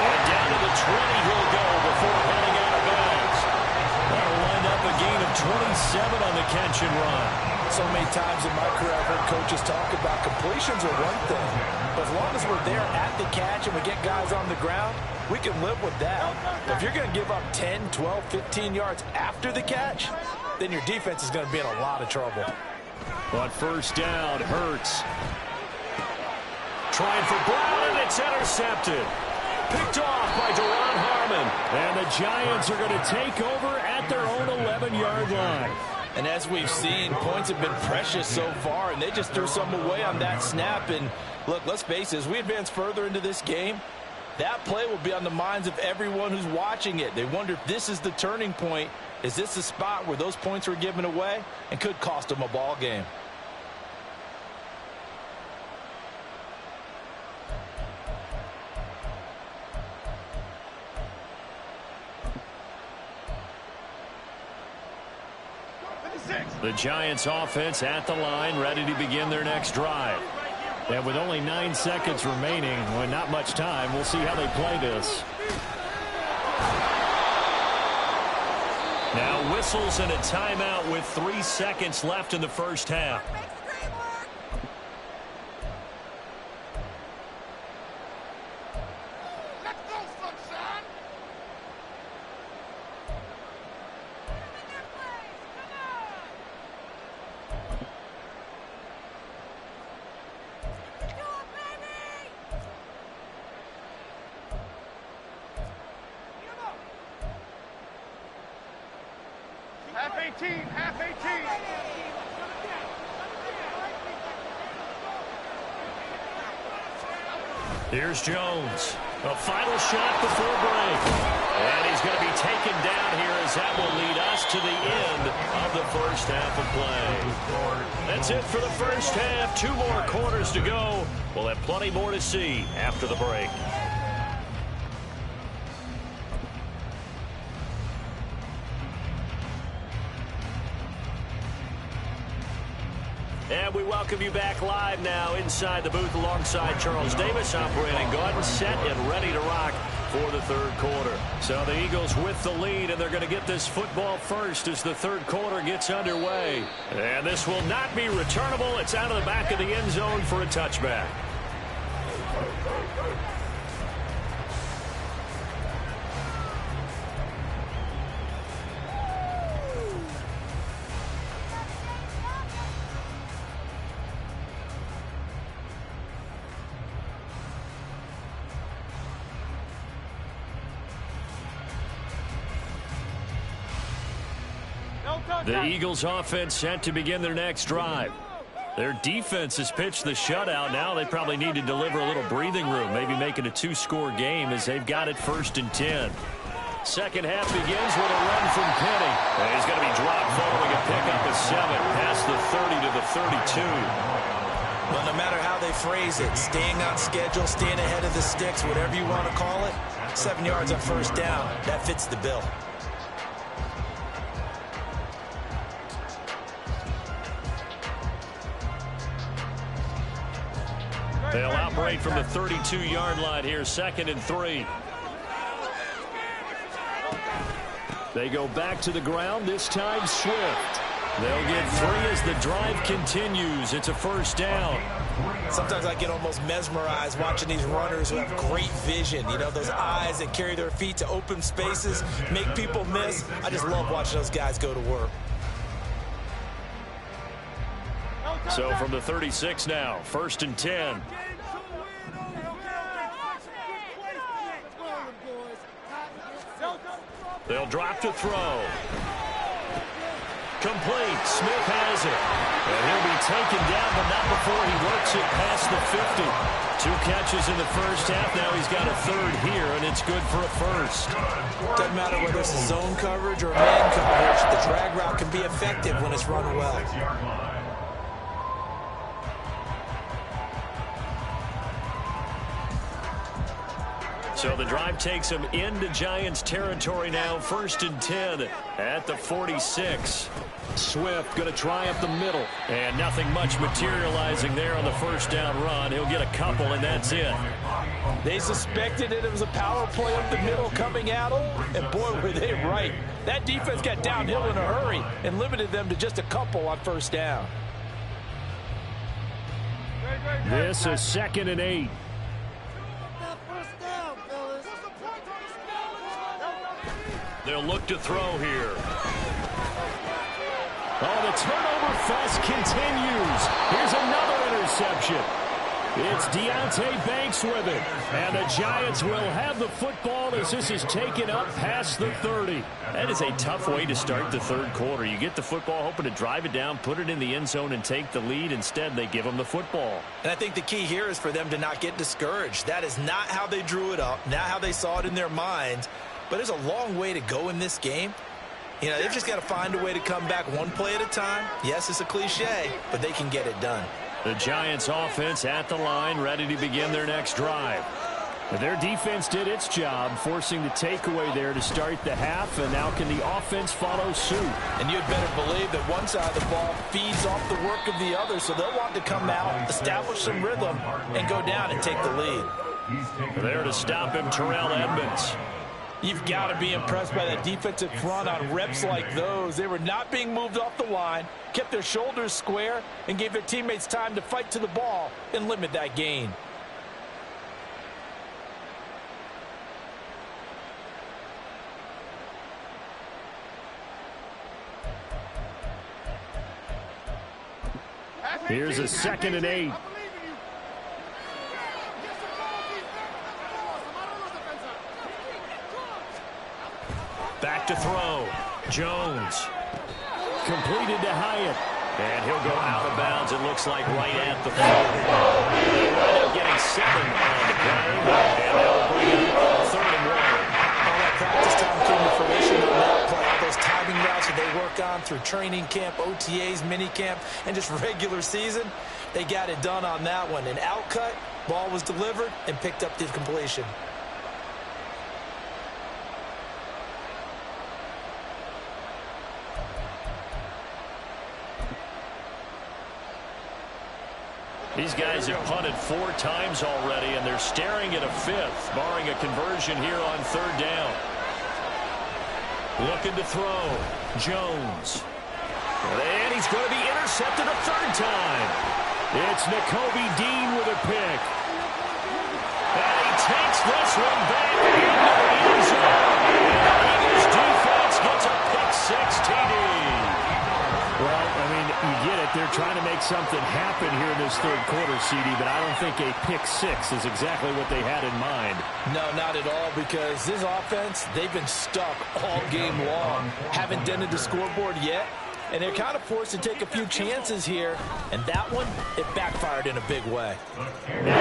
And down to the 20 he'll go before heading out of bounds. That'll wind up a gain of 27 on the catch and run. So many times in my career I've heard coaches talk about completions are one thing. But as long as we're there at the catch and we get guys on the ground, we can live with that. But if you're going to give up 10, 12, 15 yards after the catch, then your defense is going to be in a lot of trouble. On first down, Hurts. Trying for Brown, and it's intercepted. Picked off by Duron Harmon. And the Giants are going to take over at their own 11-yard line. And as we've seen, points have been precious so far, and they just threw some away on that snap. And look, let's face it, as we advance further into this game, that play will be on the minds of everyone who's watching it. They wonder if this is the turning point. Is this the spot where those points were given away and could cost them a ball game? The Giants offense at the line, ready to begin their next drive. And with only 9 seconds remaining, well, not much time, we'll see how they play this. Now whistles and a timeout with 3 seconds left in the first half. Half 18. Here's Jones. A final shot before break. And he's going to be taken down here as that will lead us to the end of the first half of play. That's it for the first half. 2 more quarters to go. We'll have plenty more to see after the break. And we welcome you back live now inside the booth alongside Charles Davis. I'm Brandon Gaudin, set and ready to rock for the third quarter. So the Eagles with the lead, and they're going to get this football first as the third quarter gets underway. And this will not be returnable. It's out of the back of the end zone for a touchback. The Eagles offense set to begin their next drive. Their defense has pitched the shutout. Now they probably need to deliver a little breathing room, maybe make it a 2-score game as they've got it 1st and 10. Second half begins with a run from Penny. And he's going to be dropped following a pickup of 7 past the 30 to the 32. Well, no matter how they phrase it, staying on schedule, staying ahead of the sticks, whatever you want to call it, 7 yards on first down, that fits the bill. They'll operate from the 32-yard line here, 2nd and 3. They go back to the ground, this time Swift. They'll get 3 as the drive continues. It's a 1st down. Sometimes I get almost mesmerized watching these runners who have great vision. You know, those eyes that carry their feet to open spaces, make people miss. I just love watching those guys go to work. So from the 36 now, 1st and 10. They'll drop to throw. Complete. Smith has it. And he'll be taken down, but not before he works it past the 50. 2 catches in the first half. Now he's got a 3rd here, and it's good for a 1st. Doesn't matter whether it's zone coverage or man coverage. The drag route can be effective when it's run well. So the drive takes him into Giants territory now. 1st and 10 at the 46. Swift going to try up the middle. And nothing much materializing there on the 1st down run. He'll get a couple, and that's it. They suspected it was a power play up the middle coming at them. And boy, were they right. That defense got downhill in a hurry and limited them to just a couple on 1st down. This is 2nd and 8. They'll look to throw here. Oh, the turnover fest continues. Here's another interception. It's Deonte Banks with it. And the Giants will have the football as this is taken up past the 30. That is a tough way to start the 3rd quarter. You get the football, hoping to drive it down, put it in the end zone, and take the lead. Instead, they give them the football. And I think the key here is for them to not get discouraged. That is not how they drew it up, not how they saw it in their minds. But there's a long way to go in this game. You know, they've just got to find a way to come back one play at a time. Yes, it's a cliche, but they can get it done. The Giants offense at the line, ready to begin their next drive. Their defense did its job, forcing the takeaway there to start the half, and now can the offense follow suit? And you'd better believe that one side of the ball feeds off the work of the other, so they'll want to come out, establish some rhythm, and go down and take the lead. There to stop him, Terrell Edmunds. You've got to be impressed by that defensive front on reps like those. They were not being moved off the line, kept their shoulders square, and gave their teammates time to fight to the ball and limit that gain. Here's a 2nd and 8. Back to throw. Jones. Completed to Hyatt. And he'll go out of bounds, it looks like, right at the 40. They wind up getting 7 on the play. And they'll bring it up 3rd and 1. All that practice time came to fruition on that play. All those timing routes that they work on through training camp, OTAs, mini camp, and just regular season, they got it done on that one. An outcut, ball was delivered, and picked up the completion. These guys have punted 4 times already, and they're staring at a 5th, barring a conversion here on 3rd down. Looking to throw. Jones. And he's going to be intercepted a 3rd time. It's Nakobe Dean with a pick. And he takes this one back into the end zone. And the Eagles defense gets a pick 6 TD. Well, I mean, you get it. They're trying to make something happen here in this 3rd quarter, CD, but I don't think a pick 6 is exactly what they had in mind. No, not at all, because this offense, they've been stuck all game long. Haven't dented the scoreboard yet, and they're kind of forced to take a few chances here, and that one, it backfired in a big way. It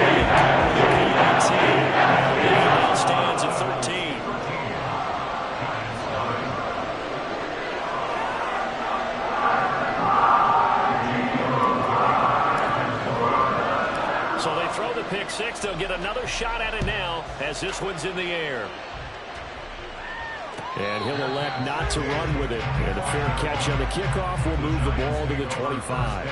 stands at 13. So they throw the pick 6. They'll get another shot at it now as this one's in the air. And he'll elect not to run with it. And a fair catch on the kickoff will move the ball to the 25.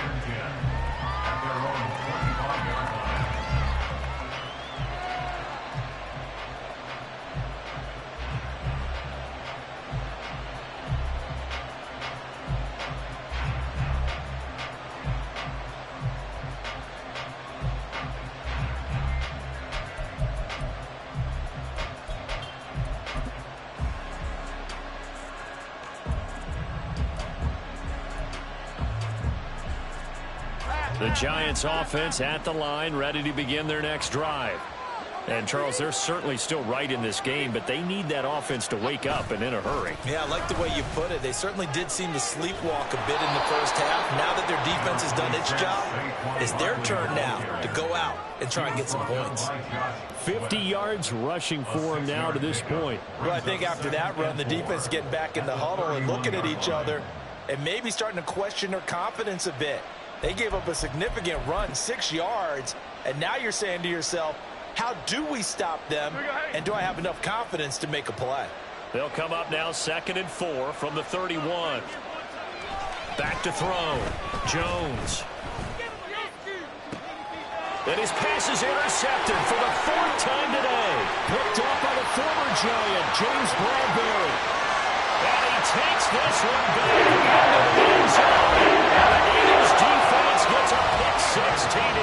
The Giants offense at the line, ready to begin their next drive. And, Charles, they're certainly still right in this game, but they need that offense to wake up and in a hurry. Yeah, I like the way you put it. They certainly did seem to sleepwalk a bit in the first half. Now that their defense has done its job, it's their turn now to go out and try and get some points. 50 yards rushing for him now to this point. Well, I think after that run, the defense is getting back in the huddle and looking at each other and maybe starting to question their confidence a bit. They gave up a significant run, 6 yards, and now you're saying to yourself, how do we stop them, and do I have enough confidence to make a play? They'll come up now 2nd and 4 from the 31. Back to throw. Jones. And his pass is intercepted for the 4th time today. Picked up by the former Giant, James Bradbury. And he takes this one back into the end zone. And the Eagles defense gets a pick 6 TD.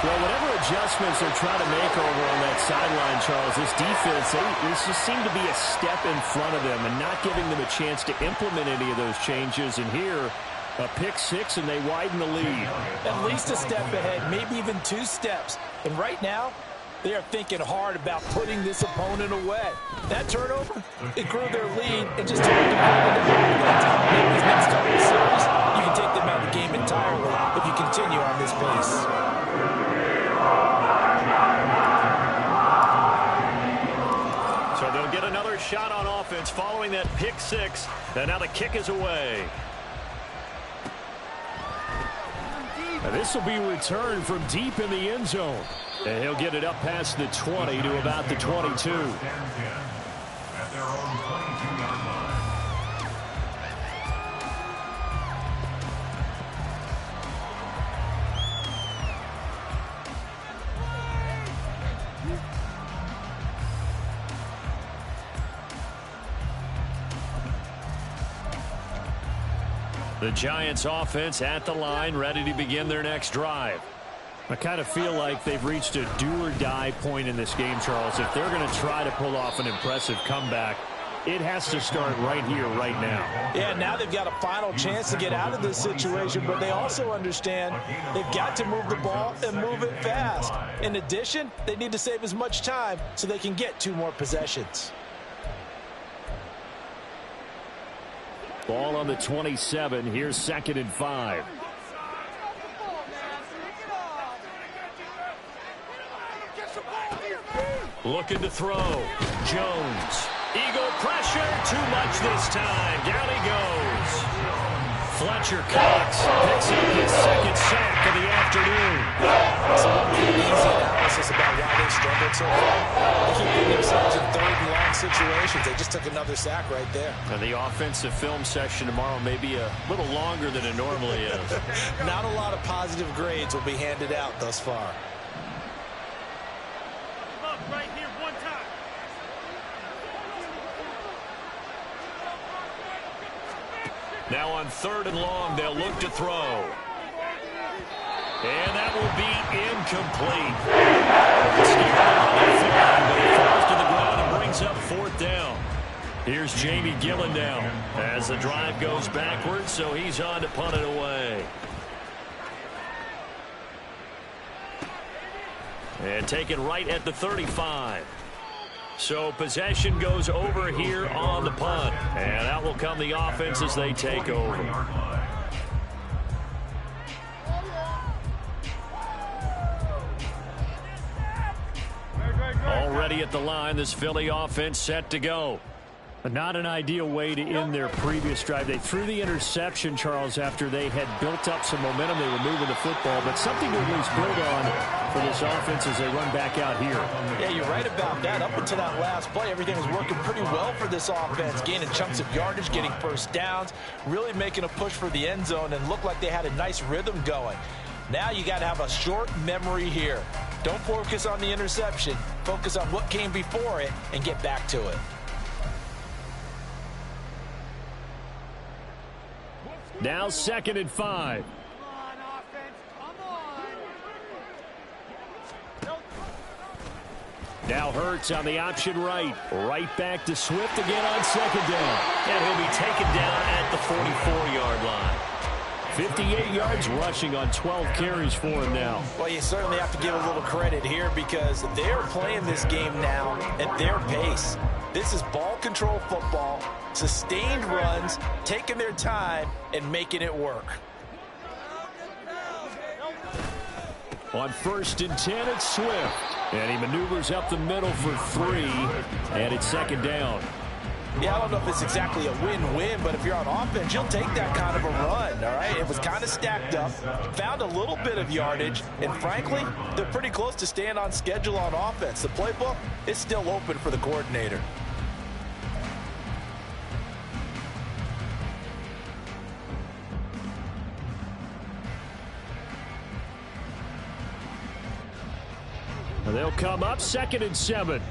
Well, whatever adjustments they're trying to make over on that sideline, Charles, this defense, they just seem to be a step in front of them and not giving them a chance to implement any of those changes. And here, a pick 6, and they widen the lead. At least a step ahead, maybe even 2 steps. And right now, they are thinking hard about putting this opponent away. That turnover, it grew their lead and just took them out of the game. Maybe this next time in the series, you can take them out of the game entirely if you continue on this pace. So they'll get another shot on offense following that pick 6, and now the kick is away. And this will be returned from deep in the end zone. And he'll get it up past the 20 to about the 22. At their own 22-yard line. The Giants offense at the line, ready to begin their next drive. I kind of feel like they've reached a do-or-die point in this game, Charles. If they're going to try to pull off an impressive comeback, it has to start right here, right now. Yeah, now they've got a final chance to get out of this situation, but they also understand they've got to move the ball and move it fast. In addition, they need to save as much time so they can get 2 more possessions. Ball on the 27. Here's 2nd and 5. Looking to throw. Jones. Eagle pressure. Too much this time. Down he goes. Fletcher Cox picks up his 2nd sack of the afternoon. So easy analysis about why they struggled so far. They keep putting themselves in 3rd and long situations. They just took another sack right there. And the offensive film session tomorrow may be a little longer than it normally is. Not a lot of positive grades will be handed out thus far. Right here, one time. Now on 3rd and long, they'll look to throw. And that will be incomplete. But he falls to the ground and brings up 4th down. Here's Jamie Gillen now as the drive goes backwards, so he's on to punt it away. And taken right at the 35. So possession goes over here on the punt. And out will come the offense as they take over. Already at the line, this Philly offense set to go. Not an ideal way to end their previous drive. They threw the interception, Charles, after they had built up some momentum. They were moving the football, but something to at least build on for this offense as they run back out here. Yeah, you're right about that. Up until that last play, everything was working pretty well for this offense, gaining chunks of yardage, getting 1st downs, really making a push for the end zone, and looked like they had a nice rhythm going. Now you got to have a short memory here. Don't focus on the interception. Focus on what came before it and get back to it. Now 2nd and 5. Now Hurts on the option right. Right back to Swift again on 2nd down. And he'll be taken down at the 44-yard line. 58 yards rushing on 12 carries for him now. Well, you certainly have to give a little credit here because they're playing this game now at their pace. This is ball control football, sustained runs, taking their time, and making it work. On 1st and 10, it's Swift. And he maneuvers up the middle for 3, and it's 2nd down. Yeah, I don't know if it's exactly a win-win, but if you're on offense, you'll take that kind of a run, all right? It was kind of stacked up, found a little bit of yardage, and frankly, they're pretty close to staying on schedule on offense. The playbook is still open for the coordinator. They'll come up 2nd and 7.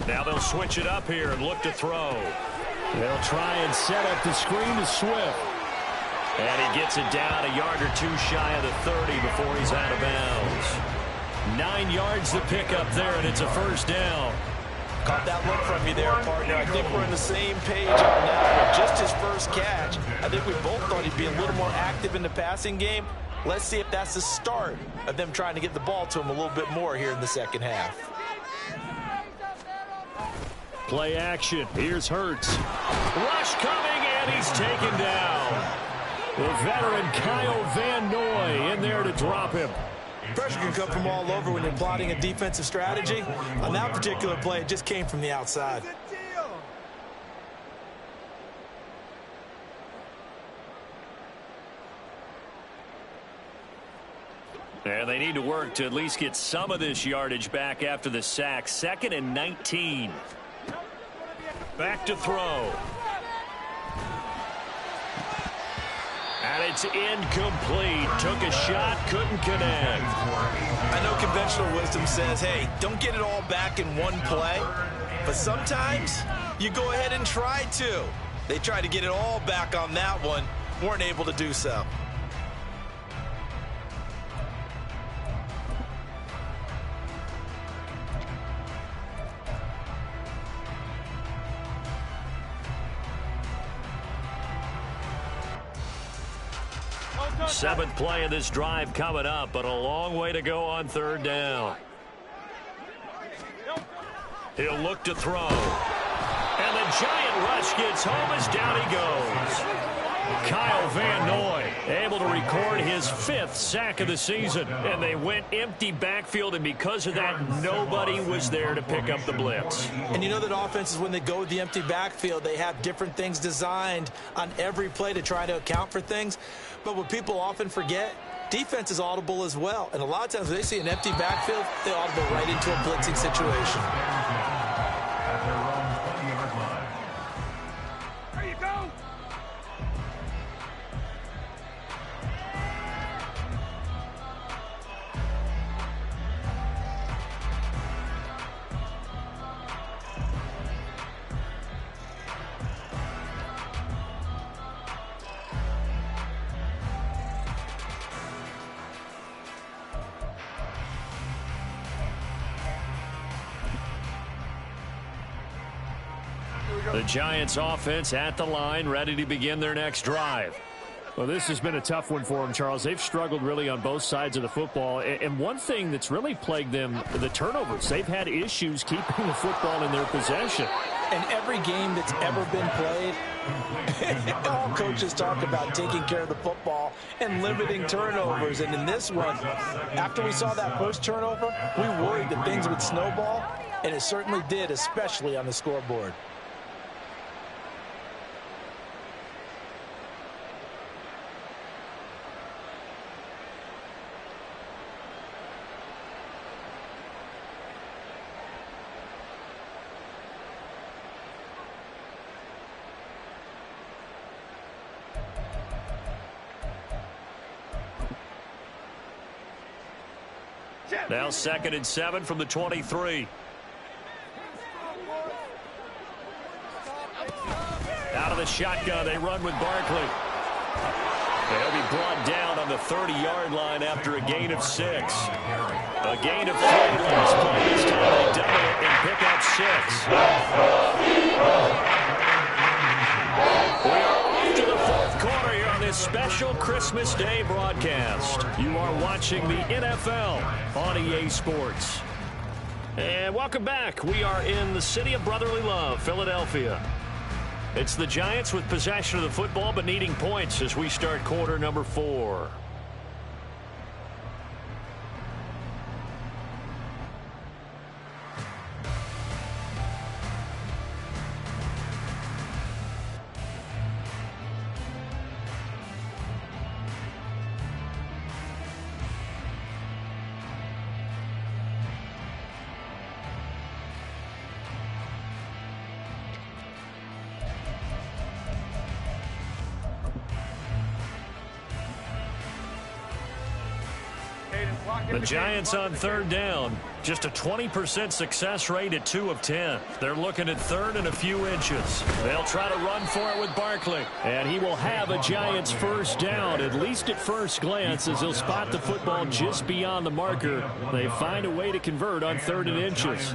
Now they'll switch it up here and look to throw. They'll try and set up the screen to Swift. And he gets it down a yard or 2 shy of the 30 before he's out of bounds. 9 yards to pick up there, and it's a 1st down. Caught that look from you there, partner. I think we're on the same page on that. Just his first catch, I think we both thought he'd be a little more active in the passing game. Let's see if that's the start of them trying to get the ball to him a little bit more here in the second half. Play action. Here's Hurts. Rush coming, and he's taken down. The veteran Kyle Van Noy in there to drop him. Pressure can come from all over when you're plotting a defensive strategy. On that particular play, it just came from the outside. And they need to work to at least get some of this yardage back after the sack. 2nd and 19. Back to throw. And it's incomplete. Took a shot, couldn't connect. I know conventional wisdom says, hey, don't get it all back in one play. But sometimes you go ahead and try to. They tried to get it all back on that one. Weren't able to do so. Seventh play of this drive coming up, but a long way to go on 3rd down. He'll look to throw. And the giant rush gets home as down he goes. Kyle Van Noy able to record his 5th sack of the season. And they went empty backfield, and because of that, nobody was there to pick up the blitz. And you know that offenses, when they go with the empty backfield, they have different things designed on every play to try to account for things. But what people often forget, defense is audible as well. And a lot of times when they see an empty backfield, they audible right into a blitzing situation. At their own 20-yard line. There you go. The Giants offense at the line, ready to begin their next drive. Well, this has been a tough one for them, Charles. They've struggled really on both sides of the football. And one thing that's really plagued them, the turnovers. They've had issues keeping the football in their possession. In every game that's ever been played, all coaches talk about taking care of the football and limiting turnovers. And in this one, after we saw that first turnover, we worried that things would snowball, and it certainly did, especially on the scoreboard. Now 2nd and 7 from the 23. Out of the shotgun, they run with Barkley. They'll be brought down on the 30-yard line after a gain of 6. A gain of 3 last play. This time they double it and pick up 6. a special Christmas Day broadcast. You are watching the NFL on EA Sports. And welcome back. We are in the city of brotherly love, Philadelphia. It's the Giants with possession of the football but needing points as we start quarter number 4. The Giants on third down. Just a 20% success rate at 2 of 10. They're looking at third and a few inches. They'll try to run for it with Barkley. And he will have a Giants first down, at least at first glance, as he'll spot the football just beyond the marker. They find a way to convert on third and inches.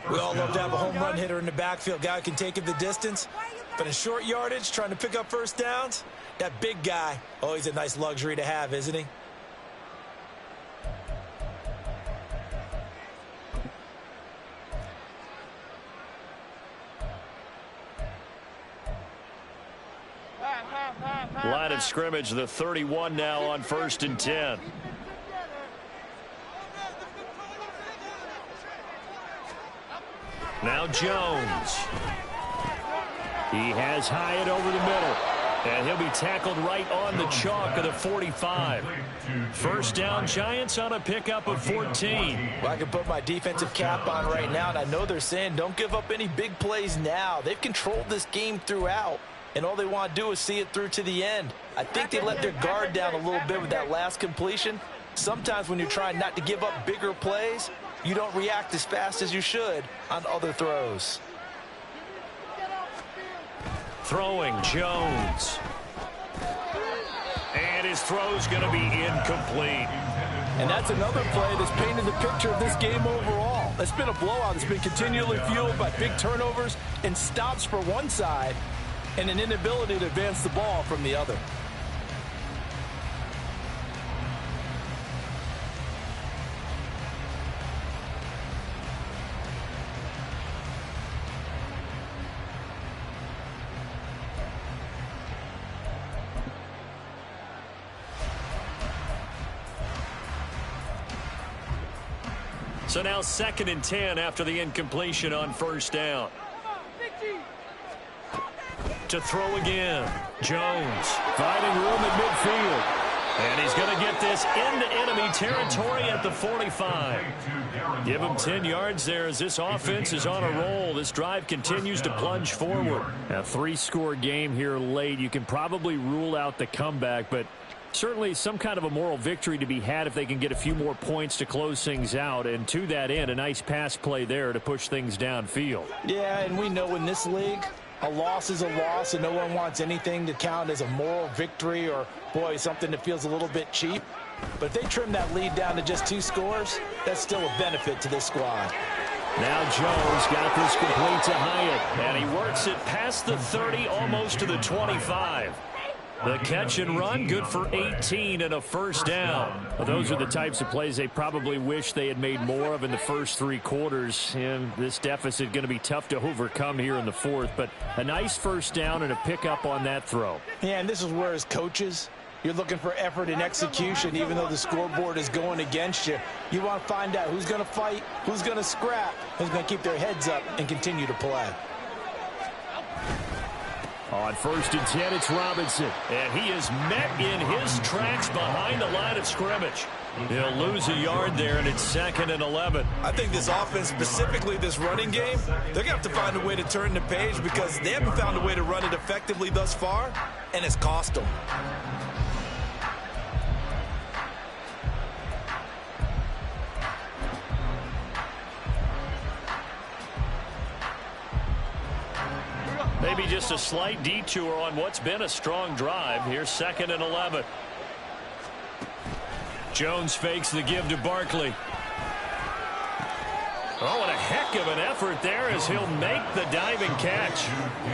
We all love to have a home run hitter in the backfield. Guy who can take it the distance. But in short yardage, trying to pick up first downs, that big guy, oh, he's a nice luxury to have, isn't he? Line of scrimmage, the 31 now on 1st and 10. Now Jones. He has Hyatt over the middle. And he'll be tackled right on the chalk of the 45. First down, Giants on a pickup of 14. Well, I can put my defensive cap on right now, and I know they're saying don't give up any big plays now. They've controlled this game throughout, and all they want to do is see it through to the end. I think they let their guard down a little bit with that last completion. Sometimes when you're trying not to give up bigger plays, you don't react as fast as you should on other throws. Throwing, Jones. And his throw's going to be incomplete. And that's another play that's painted the picture of this game overall. It's been a blowout. It's been continually fueled by big turnovers and stops for one side and an inability to advance the ball from the other. So now 2nd and 10 after the incompletion on first down. To throw again. Jones finding room at midfield. And he's going to get this into enemy territory at the 45. Give him 10 yards there as this offense is on a roll. This drive continues to plunge forward. A 3-score game here late. You can probably rule out the comeback, but certainly some kind of a moral victory to be had if they can get a few more points to close things out. And to that end, a nice pass play there to push things downfield. Yeah, and we know in this league, a loss is a loss, and no one wants anything to count as a moral victory or, boy, something that feels a little bit cheap. But if they trim that lead down to just 2 scores, that's still a benefit to this squad. Now Jones got this complete to Hyatt, and he works it past the 30, almost to the 25. The catch and run, good for 18 and a first down. Well, those are the types of plays they probably wish they had made more of in the first 3 quarters. And this deficit going to be tough to overcome here in the 4th. But a nice first down and a pickup on that throw. Yeah, and this is where as coaches, you're looking for effort and execution, even though the scoreboard is going against you. You want to find out who's going to fight, who's going to scrap, who's going to keep their heads up and continue to play. On 1st and 10, it's Robinson. And he is met in his tracks behind the line of scrimmage. He'll lose a yard there, and it's 2nd and 11. I think this offense, specifically this running game, they're going to have to find a way to turn the page because they haven't found a way to run it effectively thus far, and it's cost them. Maybe just a slight detour on what's been a strong drive. Here's 2nd and 11. Jones fakes the give to Barkley. Oh, and a heck of an effort there as he'll make the diving catch.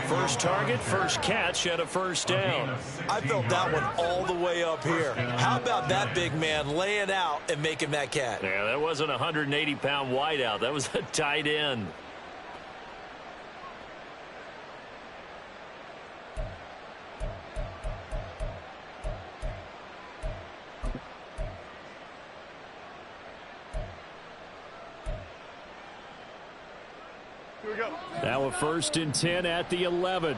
First target, first catch at a first down. I felt that one all the way up here. How about that big man laying out and making that catch? Yeah, that wasn't a 180-pound wideout. That was a tight end. Here we go. Now a 1st and 10 at the 11.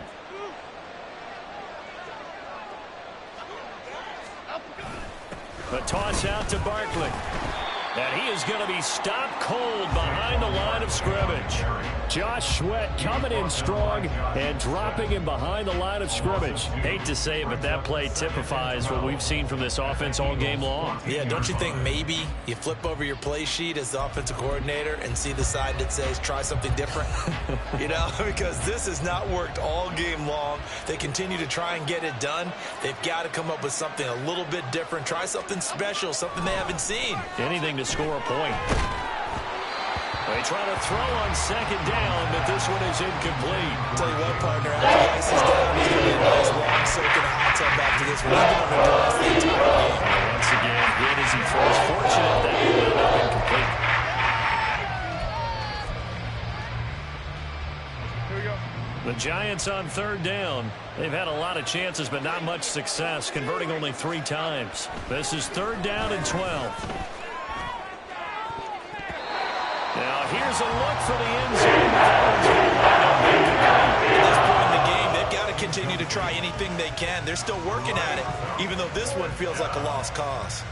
A toss out to Barkley. And he is going to be stopped cold behind the line of scrimmage. Josh Sweat coming in strong and dropping him behind the line of scrimmage. Hate to say it, but that play typifies what we've seen from this offense all game long. Yeah, don't you think maybe you flip over your play sheet as the offensive coordinator and see the side that says try something different? You know, because this has not worked all game long. They continue to try and get it done. They've got to come up with something a little bit different. Try something special, something they haven't seen. Anything to score a point. They try to throw on 2nd down, but this one is incomplete. Tell you what, partner, after the ice is down, he's going to be a nice long soak in a hot tub after this one. He's been under duress the entire game. Once again, hit as he throws. Fortunate that he would have been incomplete. Here we go. The Giants on 3rd down. They've had a lot of chances, but not much success, converting only 3 times. This is 3rd down and 12. Now here's a look for the end zone. At this point in the game, they've got to continue to try anything they can. They're still working at it, even though this one feels like a lost cause.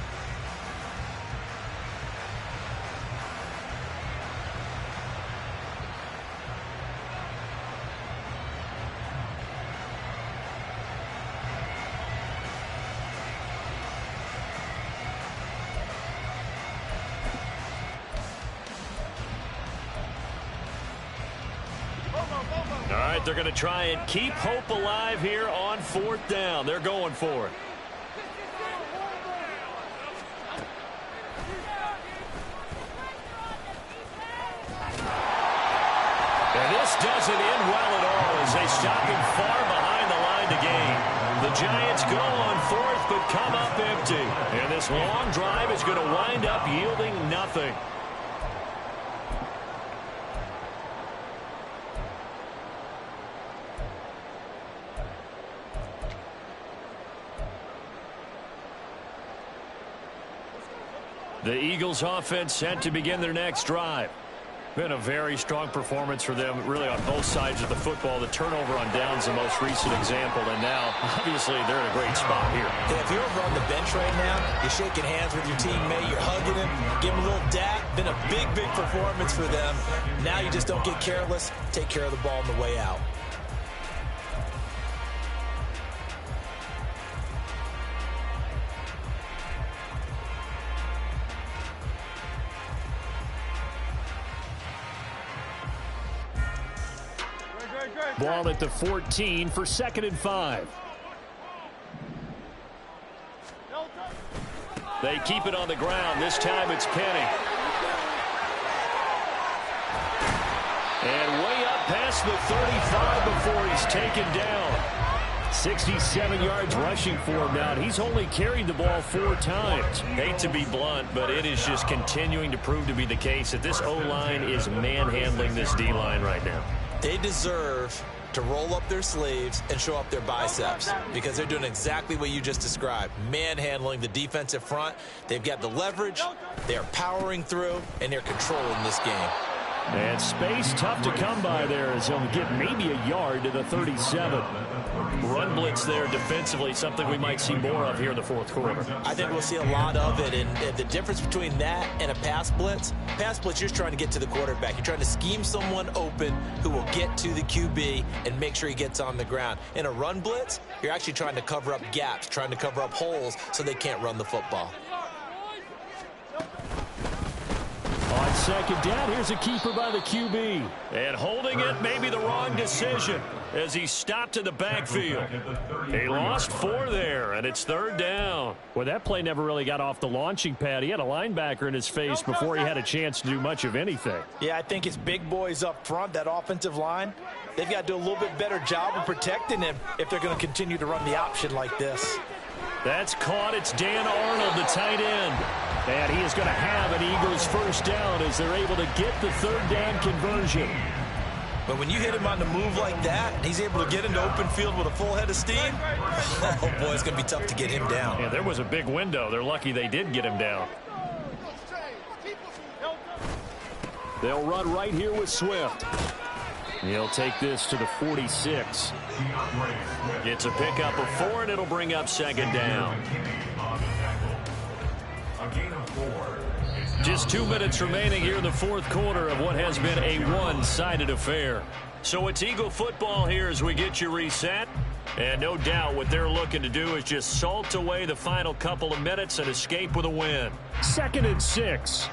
All right, they're going to try and keep hope alive here on 4th down. They're going for it. And this doesn't end well at all as they stop him far behind the line to gain. The Giants go on 4th but come up empty. And this long drive is going to wind up yielding nothing. The Eagles offense set to begin their next drive. Been a very strong performance for them, really, on both sides of the football. The turnover on downs, the most recent example, and now, obviously, they're in a great spot here. Yeah, if you're over on the bench right now, you're shaking hands with your teammate, you're hugging him, give him a little dap. Been a big, big performance for them. Now you just don't get careless. Take care of the ball on the way out. Ball at the 14 for 2nd and 5. They keep it on the ground. This time it's Penny. And way up past the 35 before he's taken down. 67 yards rushing for him now. He's only carried the ball 4 times. Hate to be blunt, but it is just continuing to prove to be the case that this O-line is manhandling this D-line right now. They deserve to roll up their sleeves and show up their biceps because they're doing exactly what you just described, manhandling the defensive front. They've got the leverage, they're powering through, and they're controlling this game. And space tough to come by there as he'll get maybe a yard to the 37. Run blitz there defensively, something we might see more of here in the 4th quarter. I think we'll see a lot of it, and the difference between that and a pass blitz, you're just trying to get to the quarterback. You're trying to scheme someone open who will get to the QB and make sure he gets on the ground. In a run blitz, you're actually trying to cover up gaps, trying to cover up holes so they can't run the football. On On second down, here's a keeper by the QB. And holding it may be the wrong decision as he stopped in the backfield. He lost 4 there, and it's third down. Well, that play never really got off the launching pad. He had a linebacker in his face before he had a chance to do much of anything. Yeah, I think it's big boys up front, that offensive line. They've got to do a little bit better job of protecting him if they're going to continue to run the option like this. That's caught. It's Dan Arnold, the tight end. And he is going to have an Eagles first down as they're able to get the third down conversion. But when you hit him on the move like that, and he's able to get into open field with a full head of steam, oh, boy, it's going to be tough to get him down. Yeah, there was a big window. They're lucky they did get him down. They'll run right here with Swift. He'll take this to the 46. It's a pickup of 4, and it'll bring up second down. Just 2 minutes remaining here in the fourth quarter of what has been a one-sided affair. So it's Eagle football here as we get you reset. And no doubt what they're looking to do is just salt away the final couple of minutes and escape with a win. 2nd and 6.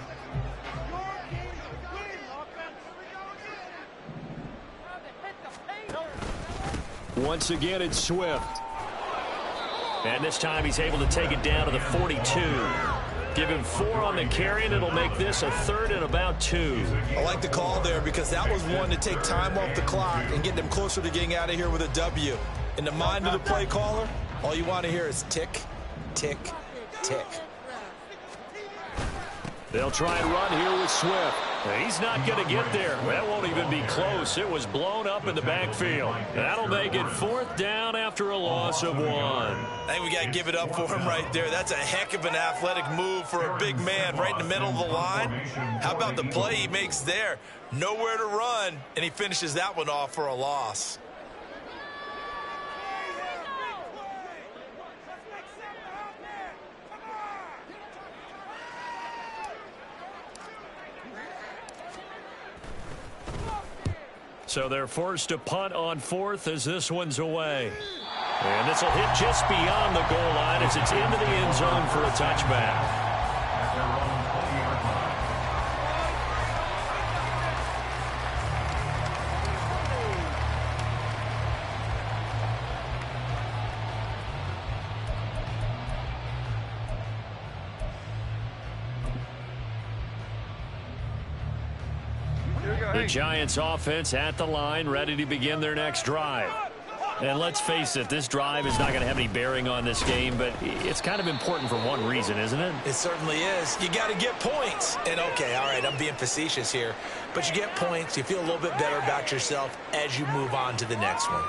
Once again, it's Swift. And this time he's able to take it down to the 42. Give him 4 on the carry, and it'll make this a 3rd and about 2. I like the call there because that was one to take time off the clock and get them closer to getting out of here with a W. In the mind of the play caller, all you want to hear is tick, tick, tick. They'll try and run here with Swift. He's not going to get there. That won't even be close. It was blown up in the backfield. That'll make it 4th down after a loss of 1. I think we got to give it up for him right there. That's a heck of an athletic move for a big man right in the middle of the line. How about the play he makes there? Nowhere to run, and he finishes that one off for a loss. So they're forced to punt on 4th as this one's away. And this will hit just beyond the goal line as it's into the end zone for a touchback. The Giants offense at the line, ready to begin their next drive. And let's face it, this drive is not going to have any bearing on this game, but it's kind of important for one reason, isn't it? It certainly is. You got to get points. And okay, all right, I'm being facetious here, but you get points, you feel a little bit better about yourself as you move on to the next one.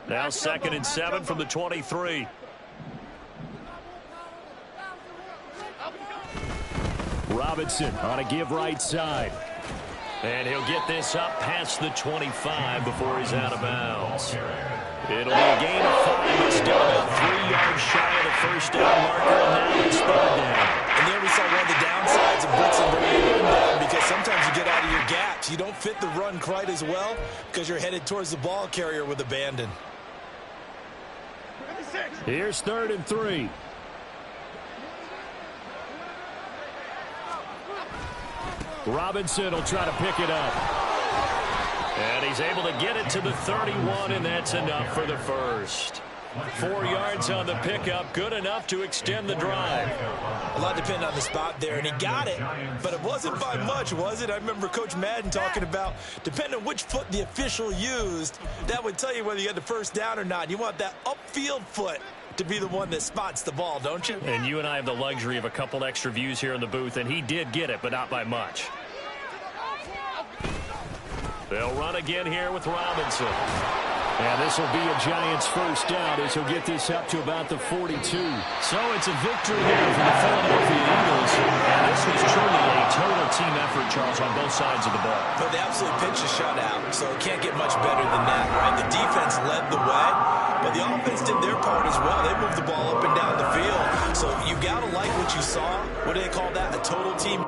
Now 2nd and 7 from the 23. Robinson on a give right side. And he'll get this up past the 25 before he's out of bounds. It'll be a gain of 5. It's still about 3 yards shy of the first down marker, and now it's 3rd down. And there we saw one of the downsides of blitzing bringing the run down, because sometimes you get out of your gaps. You don't fit the run quite as well because you're headed towards the ball carrier with abandon. Here's 3rd and 3. Robinson will try to pick it up. And he's able to get it to the 31, and that's enough for the first. 4 yards on the pickup, good enough to extend the drive. A lot depended on the spot there, and he got it, but it wasn't by much, was it? I remember Coach Madden talking about, depending on which foot the official used, that would tell you whether you had the first down or not. You want that upfield foot to be the one that spots the ball, don't you? And you and I have the luxury of a couple extra views here in the booth, and he did get it, but not by much. They'll run again here with Robinson. And this will be a Giants first down as he'll get this up to about the 42. So it's a victory here for the Philadelphia Eagles. And this was truly a total team effort, Charles, on both sides of the ball. But they absolutely pitched a shutout, so it can't get much better than that, right? The defense led the way, but the offense did their part as well. They moved the ball up and down the field. So you got to like what you saw. What do they call that? A total team